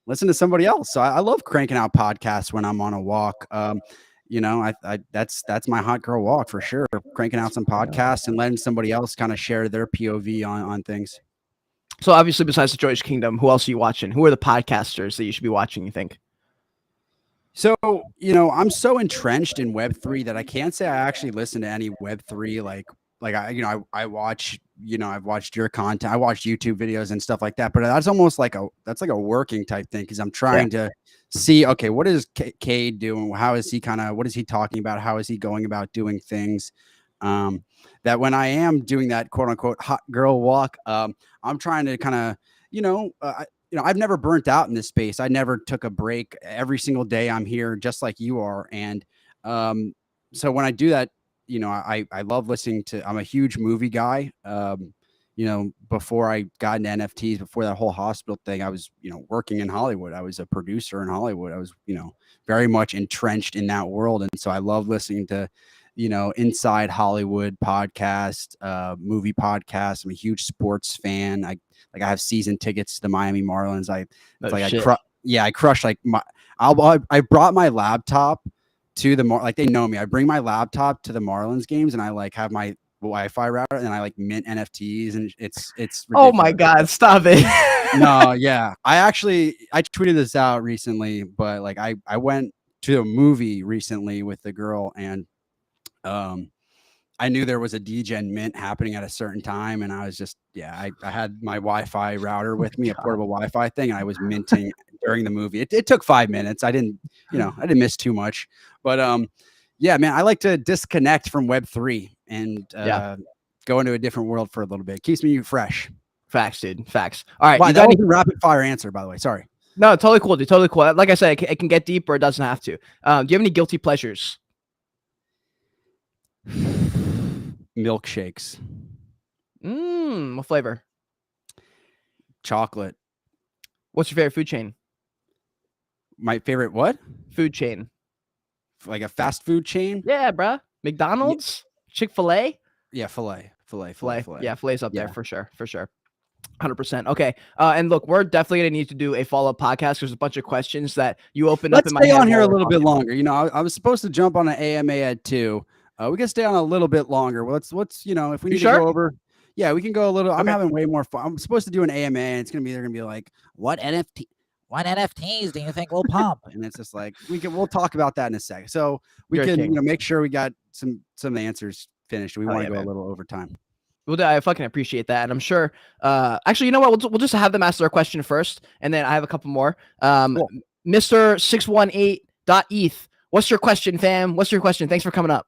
listen to somebody else. So I love cranking out podcasts when I'm on a walk. That's my hot girl walk for sure. Cranking out some podcasts and letting somebody else kind of share their POV on things. So obviously, besides the Joyage Kingdom, who else are you watching? Who are the podcasters that you should be watching, you think? So, I'm so entrenched in Web3 that I can't say I actually listen to any Web3. Like I watch I've watched your content. I watched YouTube videos and stuff like that, but that's almost like a working type thing. Cause I'm trying to see, okay, what is Cade doing? How is he what is he talking about? How is he going about doing things? That when I am doing that quote unquote hot girl walk, I'm trying to kind of, I've never burnt out in this space. I never took a break. Every single day I'm here just like you are. And so when I do that, I love listening to, I'm a huge movie guy. Before I got into NFTs, before that whole hospital thing, I was, working in Hollywood. I was a producer in Hollywood. I was, very much entrenched in that world. And so I love listening to, Inside Hollywood podcast, movie podcast. I'm a huge sports fan. I have season tickets to the Miami Marlins. I crush like I brought my laptop to the they know me. I bring my laptop to the Marlins games and I like have my Wi-Fi router and I like mint NFTs and it's ridiculous. Oh my God, stop it. No, yeah. I tweeted this out recently, but like I went to a movie recently with the girl and I knew there was a DGen mint happening at a certain time. And I was just, I had my Wi-Fi router with me, a portable Wi-Fi thing. And I was minting during the movie. It took 5 minutes. I didn't miss too much, but, yeah, man, I like to disconnect from Web3 and, go into a different world for a little bit. It keeps me fresh. Facts, dude. Facts. All right. Wow, that was a rapid fire answer, by the way. Sorry. No, totally cool, dude. Totally cool. Like I said, it can get deep or it doesn't have to. Do you have any guilty pleasures? Milkshakes. What flavor? Chocolate. What's your favorite food chain? My favorite what? Food chain. Like a fast food chain? Yeah, bruh. McDonald's? Yeah. Chick-fil-A? Yeah, filet. Yeah, filet's up there for sure. 100%. Okay. And look, we're definitely going to need to do a follow-up podcast. There's a bunch of questions that you opened up in my head. Let's stay on here a little bit longer. I was supposed to jump on an AMA at 2. We can stay on a little bit longer. Let's if we need to go over. Yeah, we can go a little. Okay. I'm having way more fun. I'm supposed to do an AMA and they're gonna be like, what NFTs do you think will pump? And it's just like we'll talk about that in a second. So we can make sure we got some answers finished. We want to go a little over time. Well, I fucking appreciate that, and I'm sure. Actually, you know what? We'll just have them ask their question first, and then I have a couple more. Cool. Mr. 618.eth. What's your question, fam? What's your question? Thanks for coming up.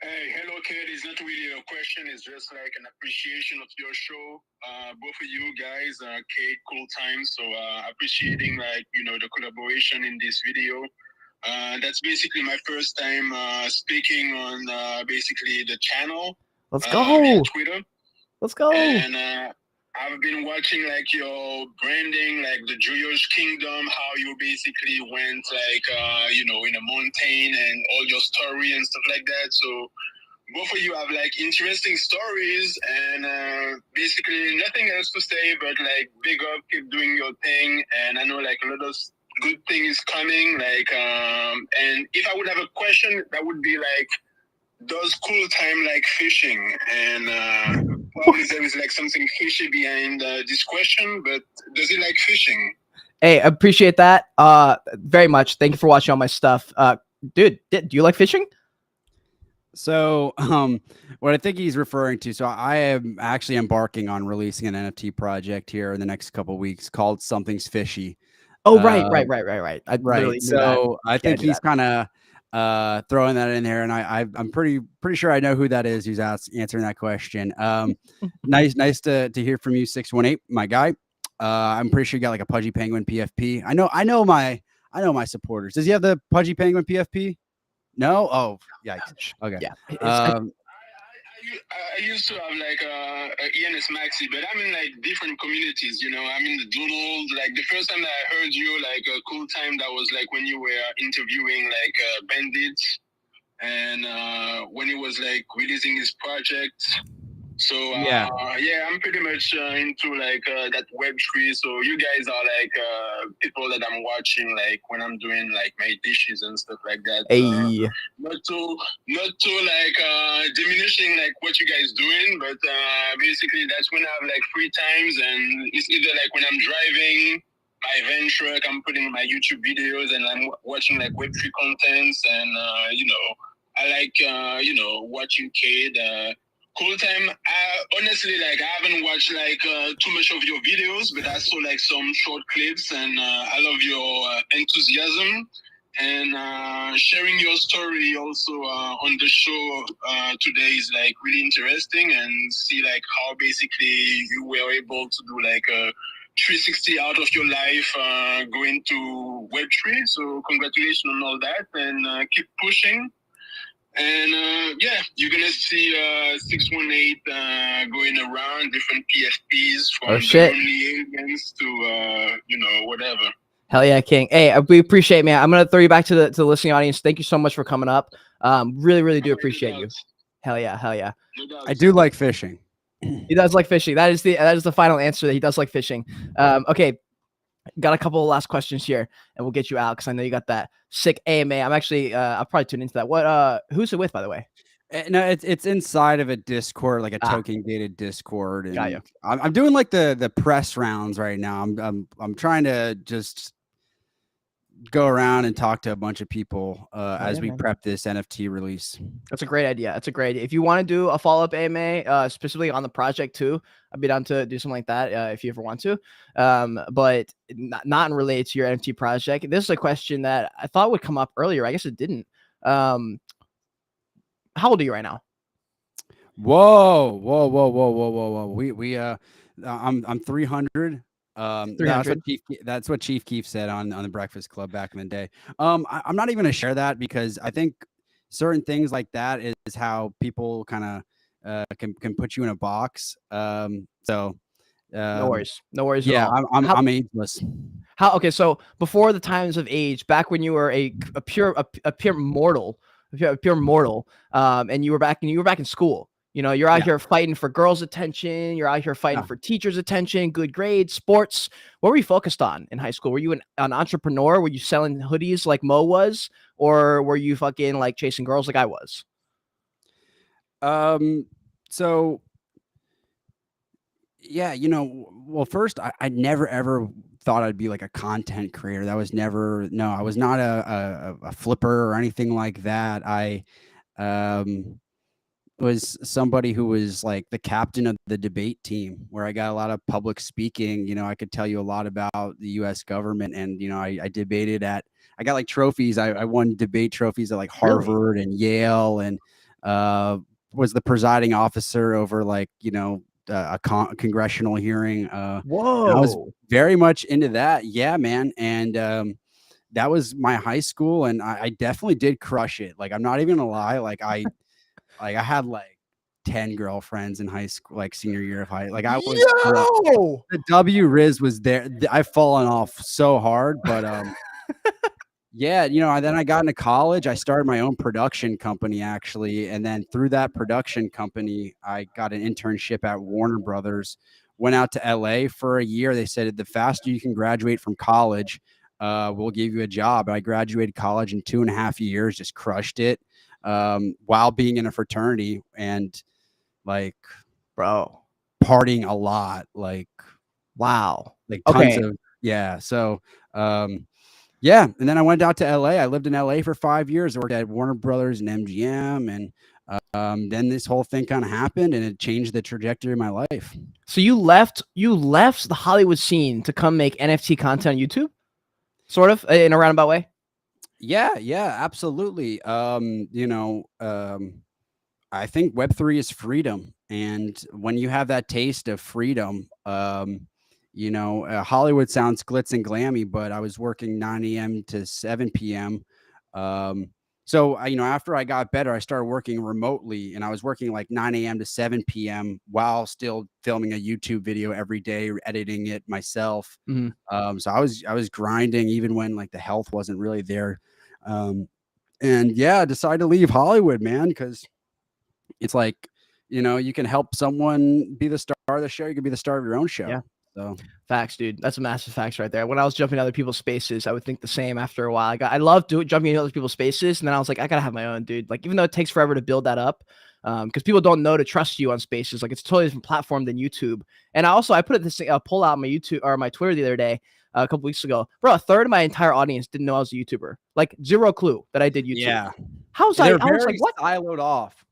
Hey, hello, kid. It's not really a question. It's just like an appreciation of your show. Both of you guys, Kate, Cooltimes. So appreciating the collaboration in this video. That's basically my first time speaking on basically the channel. Let's go. Twitter. Let's go. And I've been watching your branding, the Joyage Kingdom, how you basically went in a mountain and all your story and stuff like that. So both of you have interesting stories and basically nothing else to say but big up, keep doing your thing. And I know a lot of good things coming. And if I would have a question, that would be does Cooltime like fishing? And probably there is something fishy behind this question, but does he like fishing? Hey, appreciate that very much. Thank you for watching all my stuff. Dude, do you like fishing? So what I think he's referring to, so I am actually embarking on releasing an NFT project here in the next couple of weeks called Something's Fishy. Oh, right. Right. So I think he's kind of throwing that in there, and I'm pretty sure I know who that is who's answering that question. Nice to hear from you, 618, my guy. I'm pretty sure you got a Pudgy Penguin PFP. I know my supporters. Does he have the Pudgy Penguin PFP? No. Oh, yikes. Okay. Yeah. I used to have ENS Maxi, but I'm in different communities. I'm in the Doodle. The first time that I heard you, a cool time, that was when you were interviewing Bandits, and when he was releasing his project. So I'm pretty much into that Web3. So you guys are people that I'm watching when I'm doing my dishes and stuff like that. Hey. Not to diminishing what you guys doing, but basically that's when I have free times, and it's either when I'm driving my van truck, I'm putting my YouTube videos and I'm watching Web3 contents, and I like watching Cade. Cooltime. Honestly, like I haven't watched like too much of your videos, but I saw like some short clips, and I love your enthusiasm and sharing your story also on the show today is like really interesting, and see like how basically you were able to do like a 360 out of your life going to Web3. So congratulations on all that, and keep pushing. And yeah, you're gonna see 618 going around different PFPs from the lonely aliens to whatever. Hell yeah, King. Hey, we appreciate it, man. I'm gonna throw you back to the listening audience. Thank you so much for coming up. Really do appreciate you. Hell yeah, hell yeah. I do like fishing. He does like fishing. That is the final answer. That he does like fishing. Okay. Got a couple of last questions here, and we'll get you out because I know you got that sick AMA. I'm actually, I'll probably tune into that. What, who's it with, by the way? No, it's inside of a Discord, like a token gated Discord, and got you. I'm doing like the press rounds right now. I'm trying to just go around and talk to a bunch of people as we prep this NFT release. That's a great idea. That's a great idea. If you want to do a follow-up AMA, specifically on the project too, I'd be down to do something like that if you ever want to. But not related to your NFT project. This is a question that I thought would come up earlier. I guess it didn't. How old are you right now? Whoa. I'm 300. That's what Chief Keef said on the Breakfast Club back in the day. I'm not even gonna share that because I think certain things like that is how people kind of can put you in a box. No worries. Yeah, at all. I'm ageless. Okay, so before the times of age, back when you were a pure mortal, and you were back in school. You know, you're out here fighting for girls' attention. You're out here fighting for teachers' attention, good grades, sports. What were you focused on in high school? Were you an entrepreneur? Were you selling hoodies like Mo was? Or were you fucking like chasing girls like I was? So yeah, well, first I never ever thought I'd be like a content creator. That was never, no, I was not a flipper or anything like that. I was somebody who was like the captain of the debate team, where I got a lot of public speaking. I could tell you a lot about the US government, and I debated I got like trophies. I won debate trophies at like Harvard and Yale, and was the presiding officer over like a congressional hearing. Whoa. I was very much into that. Yeah, man. And that was my high school, and I definitely did crush it. Like, I'm not even gonna lie. Like I had like 10 girlfriends in high school, like senior year of high. Like I was the W Riz was there. I've fallen off so hard, but yeah, then I got into college. I started my own production company actually, and then through that production company, I got an internship at Warner Brothers. Went out to LA for a year. They said the faster you can graduate from college, we'll give you a job. I graduated college in 2.5 years, just crushed it. While being in a fraternity and like, bro, partying a lot, like, wow, like tons of, yeah. So, yeah. And then I went out to LA. I lived in LA for 5 years. I worked at Warner Brothers and MGM. And then this whole thing kind of happened, and it changed the trajectory of my life. So you left the Hollywood scene to come make NFT content on YouTube, sort of in a roundabout way. Yeah, absolutely. I think Web3 is freedom. And when you have that taste of freedom, Hollywood sounds glitz and glammy, but I was working 9 a.m. to 7 p.m. So, after I got better, I started working remotely, and I was working like 9 a.m. to 7 p.m. while still filming a YouTube video every day, editing it myself. Mm-hmm. So I was grinding even when like the health wasn't really there. And yeah, I decided to leave Hollywood, man, because it's like, you can help someone be the star of the show. You can be the star of your own show. Yeah. So facts, dude. That's a massive facts right there. When I was jumping in other people's spaces, I would think the same after a while. I love jumping in other people's spaces. And then I was like, I gotta have my own, dude. Like, even though it takes forever to build that up, because people don't know to trust you on spaces. Like, it's a totally different platform than YouTube. And I put this poll out on my YouTube or my Twitter the other day, a couple weeks ago. Bro, a third of my entire audience didn't know I was a YouTuber. Like, zero clue that I did YouTube. Yeah. I was like, what? Siloed off.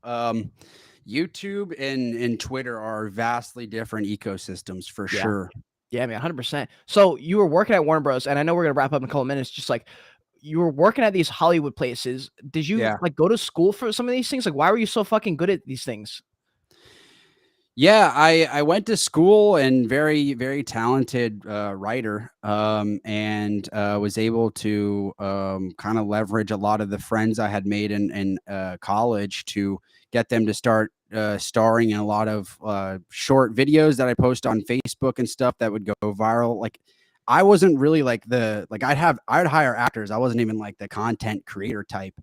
YouTube and Twitter are vastly different ecosystems for sure. Yeah, man, 100%. So you were working at Warner Bros. And I know we're going to wrap up in a couple of minutes. Just like you were working at these Hollywood places. Did you like go to school for some of these things? Like, why were you so fucking good at these things? Yeah, I went to school and very, very talented writer, and was able to kind of leverage a lot of the friends I had made in college to get them to start starring in a lot of short videos that I post on Facebook and stuff that would go viral. Like, I wasn't really like I'd hire actors. I wasn't even like the content creator type.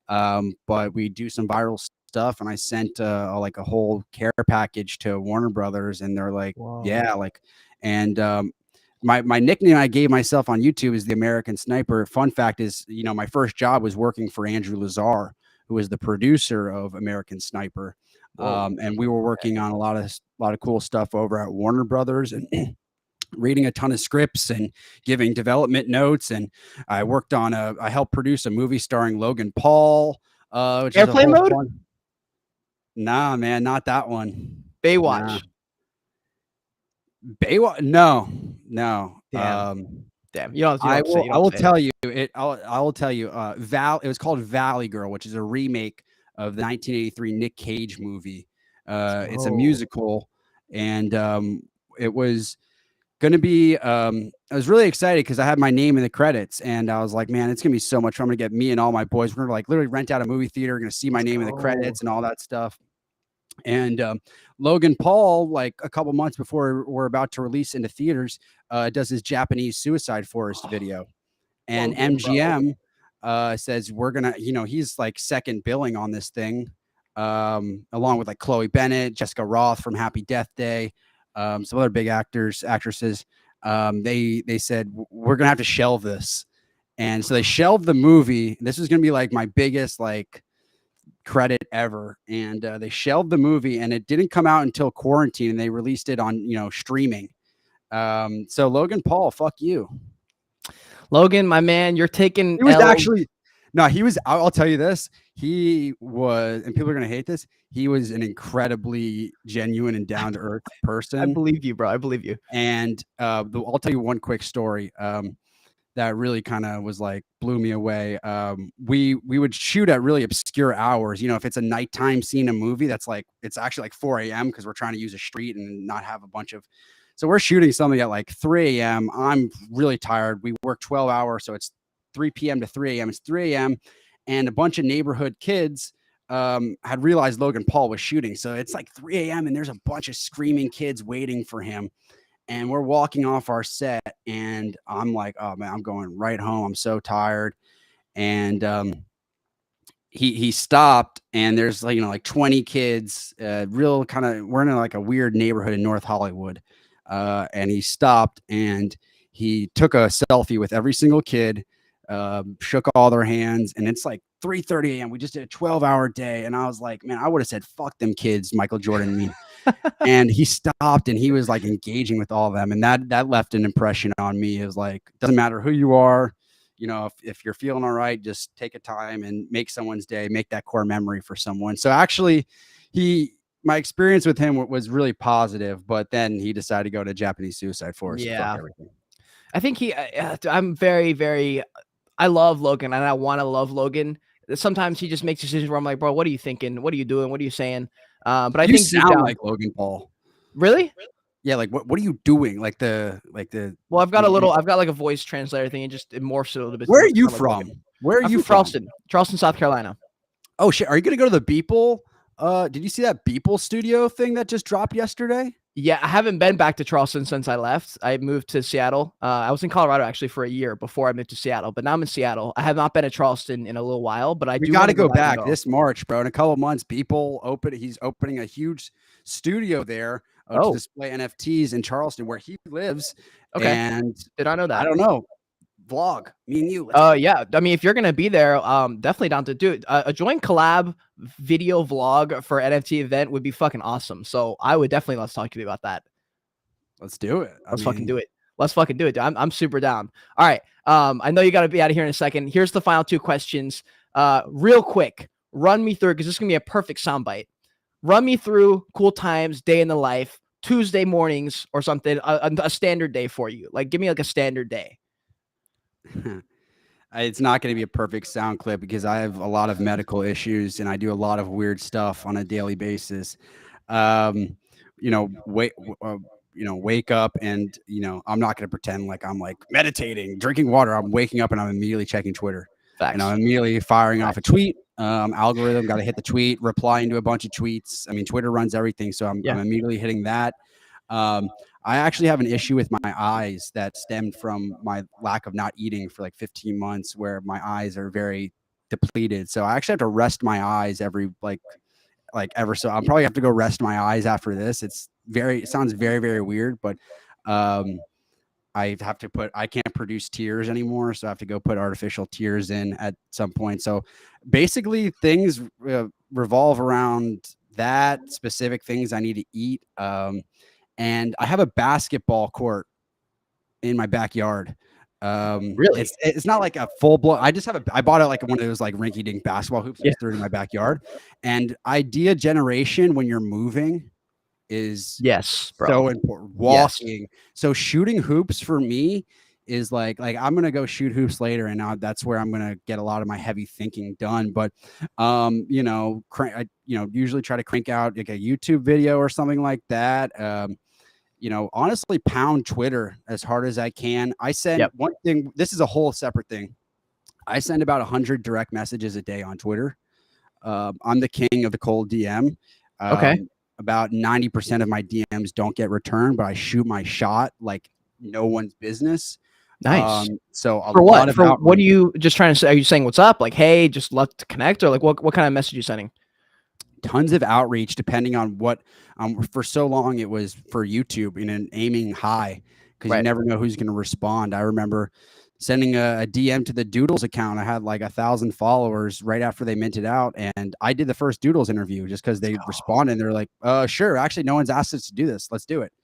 But we do some viral stuff, and I sent like a whole care package to Warner Brothers, and they're like, Whoa. yeah, like, and my nickname I gave myself on YouTube is the American Sniper. Fun fact is, you know, my first job was working for Andrew Lazar, who is the producer of American Sniper. And we were working on a lot of cool stuff over at Warner Brothers, and reading a ton of scripts and giving development notes. And I worked on I helped produce a movie starring Logan Paul, which Airplane Mode. Nah, man, not that one. Baywatch. Nah. Baywatch. No. Damn. You don't I will tell you it. I will tell you. It was called Valley Girl, which is a remake of the 1983 Nick Cage movie. It's a musical, and it was going to be, I was really excited because I had my name in the credits, and I was like, man, it's going to be so much fun. I'm going to get me and all my boys. We're going to like literally rent out a movie theater, going to see my name in the credits and all that stuff. And Logan Paul, like a couple months before we're about to release into theaters, does his Japanese Suicide Forest video. And MGM says, we're going to, you know, he's like second billing on this thing, along with like Chloe Bennett, Jessica Roth from Happy Death Day, some other big actresses. They said, we're gonna have to shelve this. And so they shelved the movie. This was gonna be like my biggest like credit ever. And they shelved the movie, and it didn't come out until quarantine, and they released it on, you know, streaming. So Logan Paul, fuck you. Logan, my man, you're taking. He was actually, no, he was, I'll tell you this. He was, and people are going to hate this, he was an incredibly genuine and down to earth person. I believe you, bro. I believe you. And I'll tell you one quick story that really kind of was like, blew me away. We would shoot at really obscure hours. You know, if it's a nighttime scene, a movie, that's like, it's actually like 4 a.m. because we're trying to use a street and not have a bunch of, so we're shooting something at like 3 a.m. I'm really tired. We work 12 hours. So it's 3 p.m. to 3 a.m. It's 3 a.m. And a bunch of neighborhood kids had realized Logan Paul was shooting. So it's like 3 a.m. and there's a bunch of screaming kids waiting for him. And we're walking off our set, and I'm like, oh man, I'm going right home. I'm so tired. And he stopped, and there's like, you know, like 20 kids, real kind of, we're in like a weird neighborhood in North Hollywood. And he stopped, and he took a selfie with every single kid, shook all their hands, and it's like 3:30 a.m. We just did a 12-hour day. And I was like, man, I would have said, fuck them kids, Michael Jordan me. And he stopped, and he was like engaging with all of them. And that left an impression on me. It was like, doesn't matter who you are, you know, if you're feeling all right, just take a time and make someone's day, make that core memory for someone. So actually my experience with him was really positive, but then he decided to go to Japanese Suicide Forest. Yeah. I think I'm very, very, I love Logan, and I want to love Logan. Sometimes he just makes decisions where I'm like, bro, what are you thinking? What are you doing? What are you saying? But I think you sound like Logan Paul. Really? Yeah. Like what are you doing? Like well, I've got like a voice translator thing, and just it morphs it a little bit. Where are you from? Where are you from? Charleston, South Carolina. Oh shit. Are you going to go to the Beeple? Did you see that Beeple studio thing that just dropped yesterday? Yeah, I haven't been back to Charleston since I left. I moved to Seattle. I was in Colorado actually for a year before I moved to Seattle, but now I'm in Seattle. I have not been to Charleston in a little while, but I do got to go back this March, bro. In a couple of months, he's opening a huge studio there to display NFTs in Charleston, where he lives. Okay. And did I know that? I don't know. Vlog, me and you. Yeah. I mean, if you're gonna be there, definitely down to do it. A joint collab video vlog for NFT event would be fucking awesome. So I would definitely, let's talk to you about that. Let's do it. Let's fucking do it. Let's fucking do it. Dude. I'm super down. All right. I know you got to be out of here in a second. Here's the final two questions. Real quick, run me through, because this is gonna be a perfect soundbite. run me through Cooltimes day in the life, Tuesday mornings or something, a standard day for you. Like, give me like a standard day. It's not going to be a perfect sound clip because I have a lot of medical issues and I do a lot of weird stuff on a daily basis. You know, wake up and, I'm not going to pretend like I'm like meditating, drinking water. I'm waking up and I'm immediately checking Twitter. Facts. And I'm immediately firing off a tweet. Algorithm, got to hit the tweet, replying to a bunch of tweets. I mean, Twitter runs everything. So I'm immediately hitting that. I actually have an issue with my eyes that stemmed from my lack of not eating for like 15 months, where my eyes are very depleted. So I actually have to rest my eyes every ever so. I'll probably have to go rest my eyes after this. It sounds very, very weird, but I can't produce tears anymore. So I have to go put artificial tears in at some point. So basically things revolve around that, specific things I need to eat. And I have a basketball court in my backyard. Really? It's not like a full blown. I bought it like one of those like rinky dink basketball hoops. I just threw it in my backyard. And idea generation when you're moving is so important. Walking. So shooting hoops for me is like I'm gonna go shoot hoops later, and now that's where I'm gonna get a lot of my heavy thinking done. But I usually try to crank out like a YouTube video or something like that. Honestly, pound Twitter as hard as I can. I send one thing. This is a whole separate thing. I send about 100 direct messages a day on Twitter. I'm the king of the cold DM. About 90% of my DMs don't get returned, but I shoot my shot like no one's business. Nice. So for what? What are you just trying to say? Are you saying what's up? Like, hey, just love to connect, or like what kind of message are you sending? Tons of outreach, depending on what. For so long it was for YouTube in an aiming high, because you never know who's going to respond. I remember sending a DM to the Doodles account. I had like 1,000 followers right after they minted out, and I did the first Doodles interview just because they responded. And they're like, sure, actually no one's asked us to do this, let's do it.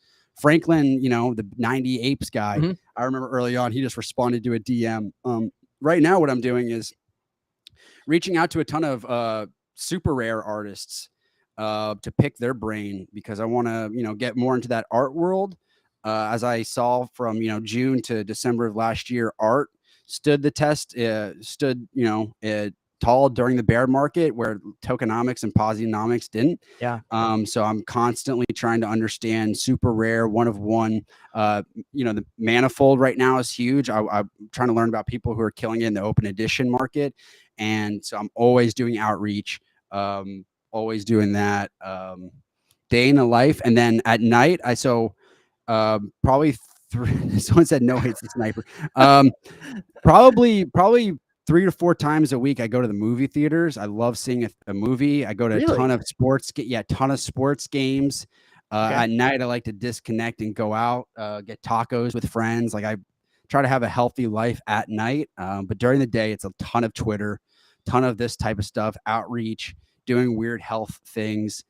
Franklin, the 90 apes guy, I remember early on, he just responded to a DM. Right now what I'm doing is reaching out to a ton of super rare artists to pick their brain, because I want to get more into that art world. As I saw from June to December of last year, art stood the test, tall during the bear market, where tokenomics and posinomics didn't. So I'm constantly trying to understand super rare, one of one. The manifold right now is huge. I'm trying to learn about people who are killing it in the open edition market, and so I'm always doing outreach, always doing that, day in the life. And then at night, probably someone said no hates the sniper. Probably 3 to 4 times a week I go to the movie theaters. I love seeing a movie. I go to a ton of sports games. At night I like to disconnect and go out, get tacos with friends. Like, I try to have a healthy life at night, but during the day it's a ton of Twitter, ton of this type of stuff, outreach, doing weird health things.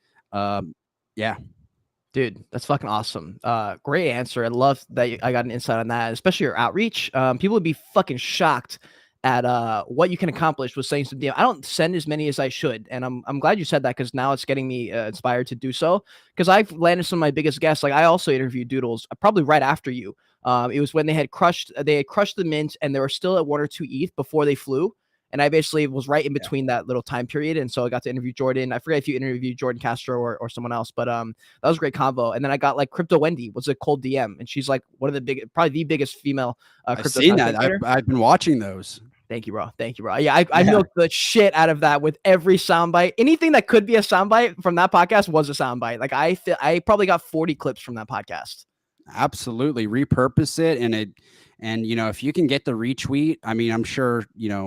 Dude, that's fucking awesome. Great answer. I love that I got an insight on that, especially your outreach. People would be fucking shocked at what you can accomplish with sending some DM. I don't send as many as I should, and I'm glad you said that, because now it's getting me inspired to do so. Because I've landed some of my biggest guests. Like, I also interviewed Doodles probably right after you. It was when they had crushed the mint, and they were still at 1 or 2 ETH before they flew. And I basically was right in between that little time period. And so I got to interview Jordan. I forget if you interviewed Jordan Castro or someone else, but that was a great convo. And then I got like Crypto Wendy was a cold DM, and she's like one of the probably the biggest female crypto. I've seen that. I've been watching those. Thank you, bro. Yeah, I milked the shit out of that with every soundbite. Anything that could be a soundbite from that podcast was a soundbite. Like, I probably got 40 clips from that podcast. Absolutely. Repurpose it. And if you can get the retweet, I mean, I'm sure, you're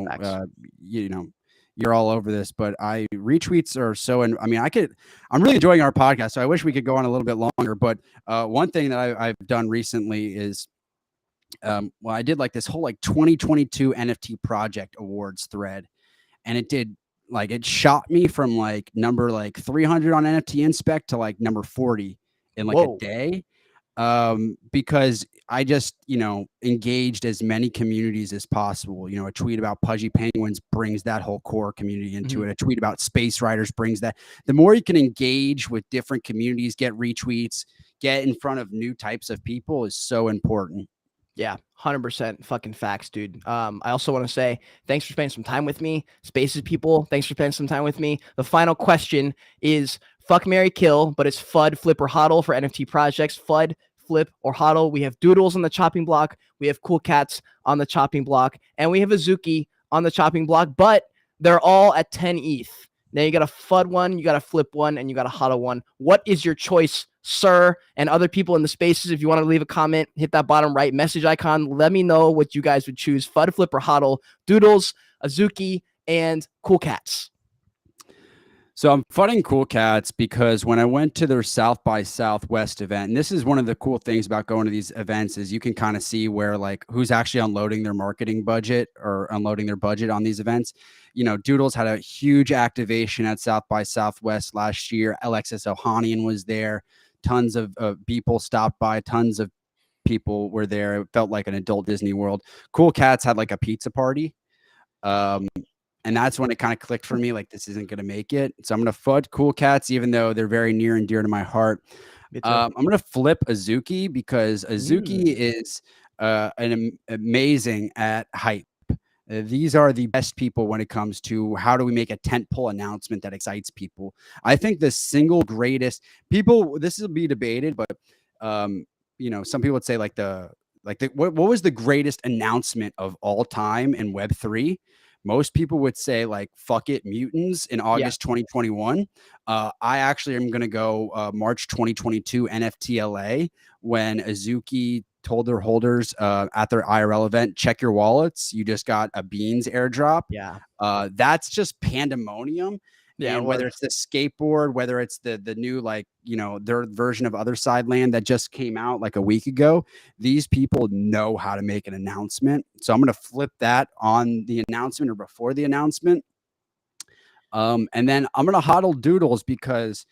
all over this, but retweets are so, and I mean, I'm really enjoying our podcast. So I wish we could go on a little bit longer, but one thing that I've done recently is, I did like this whole like 2022 NFT Project Awards thread, and it shot me from like number like 300 on NFT Inspect to like number 40 in like a day. Because I just, engaged as many communities as possible. A tweet about pudgy penguins brings that whole core community into it. A tweet about space riders brings that. The more you can engage with different communities, get retweets, get in front of new types of people is so important. Yeah, 100% fucking facts, dude. I also want to say thanks for spending some time with me. Spaces people, thanks for spending some time with me. The final question is fuck, marry, kill, but it's FUD, flip, or hodl for NFT projects. FUD, flip, or hodl. We have Doodles on the chopping block. We have Cool Cats on the chopping block. And we have Azuki on the chopping block, but they're all at 10 ETH. Now you got a FUD one, you got a flip one, and you got a hodl one. What is your choice, sir? And other people in the spaces, if you want to leave a comment, hit that bottom right message icon. Let me know what you guys would choose: FUD, flip, or hodl, Doodles, Azuki, and Cool Cats. So I'm fudding Cool Cats because when I went to their South by Southwest event, and this is one of the cool things about going to these events, is you can kind of see where like who's actually unloading their marketing budget or unloading their budget on these events. Doodles had a huge activation at South by Southwest last year. Alexis Ohanian was there. Tons of people stopped by. Tons of people were there. It felt like an adult Disney World. Cool Cats had like a pizza party. And that's when it kind of clicked for me, like, this isn't going to make it. So I'm going to FUD Cool Cats, even though they're very near and dear to my heart. I'm going to flip Azuki because Azuki is amazing at hype. These are the best people when it comes to how do we make a tentpole announcement that excites people. I think the single greatest people, this will be debated, but some people would say what was the greatest announcement of all time in Web3? Most people would say like fuck it mutants in August 2021. I actually am going to go March 2022 NFTLA when Azuki told their holders at their IRL event, check your wallets. You just got a beans airdrop. Yeah. That's just pandemonium. Yeah, and whether it's the skateboard, whether it's the new their version of Other Side Land that just came out like a week ago, these people know how to make an announcement. So I'm going to flip that on the announcement or before the announcement. And then I'm going to hodl Doodles because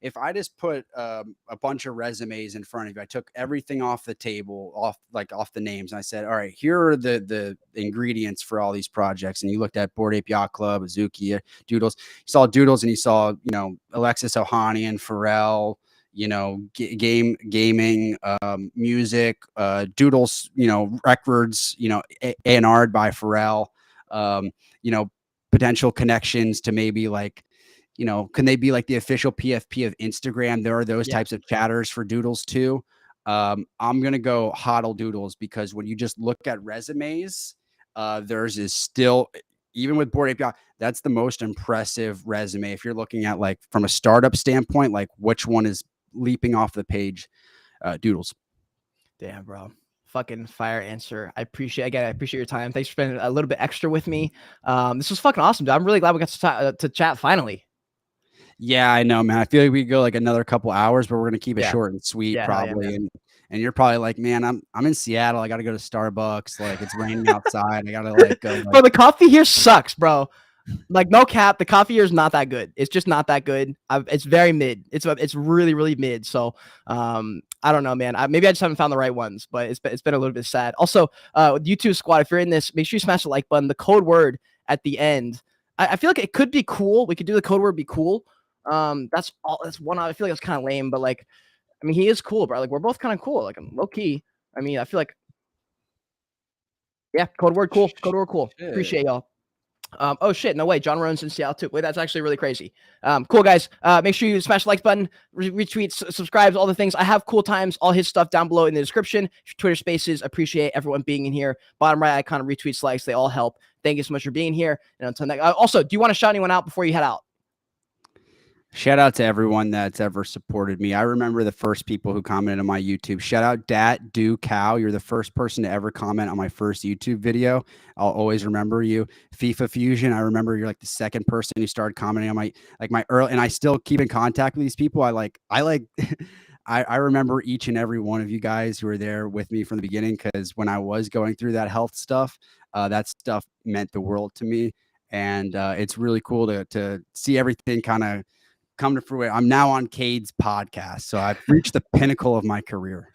if I just put a bunch of resumes in front of you, I took everything off the table, off the names, and I said, all right, here are the ingredients for all these projects. And you looked at Bored Ape Yacht Club, Azuki, Doodles. You saw Doodles, and you saw Alexis Ohanian, Pharrell, gaming, music, Doodles, records, A&R'd by Pharrell, potential connections to maybe like, can they be like the official PFP of Instagram? There are those types of chatters for Doodles too. I'm going to go hodl Doodles because when you just look at resumes, theirs is still, even with Bored Ape Yacht, that's the most impressive resume. If you're looking at like from a startup standpoint, like which one is leaping off the page, Doodles. Damn, bro. Fucking fire answer. I appreciate your time. Thanks for spending a little bit extra with me. This was fucking awesome, dude. I'm really glad we got to chat finally. Yeah, I know, man. I feel like we go like another couple hours, but we're gonna keep it short and sweet, probably. And you're probably like, man, I'm in Seattle. I gotta go to Starbucks. Like it's raining outside. I gotta like go. Bro, the coffee here sucks, bro. Like no cap, the coffee here is not that good. It's just not that good. It's very mid. It's really really mid. So I don't know, man. Maybe I just haven't found the right ones, but it's been a little bit sad. Also, YouTube squad, if you're in this, make sure you smash the like button. The code word at the end. I feel like it could be cool. We could do the code word be cool. That's one. I feel like it's kind of lame, but like, I mean, he is cool, bro. Like we're both kind of cool. Like I'm low key. I mean, I feel like, yeah, code word cool. Code word cool. Shit. Appreciate y'all. Oh shit, no way. John Rowan's in Seattle too. Wait, that's actually really crazy. Cool guys. Make sure you smash the like button, retweet, subscribe, all the things. I have Cooltimes, all his stuff down below in the description. Twitter Spaces. Appreciate everyone being in here. Bottom right icon, retweets, likes, they all help. Thank you so much for being here. And until next. Also, do you want to shout anyone out before you head out? Shout out to everyone that's ever supported me. I remember the first people who commented on my YouTube. Shout out Dat Do Cow. You're the first person to ever comment on my first YouTube video. I'll always remember you. FIFA Fusion. I remember you're like the second person who started commenting on my early, and I still keep in contact with these people. I remember each and every one of you guys who were there with me from the beginning, because when I was going through that health stuff, that stuff meant the world to me. And it's really cool to see everything kind of come to fruition. I'm now on Cade's podcast, so I've reached the pinnacle of my career.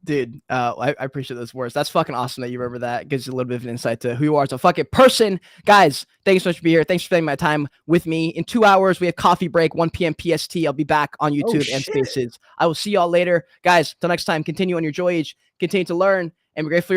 Dude, I appreciate those words. That's fucking awesome that you remember that. Gives you a little bit of an insight to who you are as a fucking person. Guys, thanks so much for being here. Thanks for spending my time with me. In 2 hours, we have coffee break, 1 p.m. PST. I'll be back on YouTube and Spaces. I will see y'all later. Guys, till next time, continue on your Joyage, continue to learn, and be grateful for your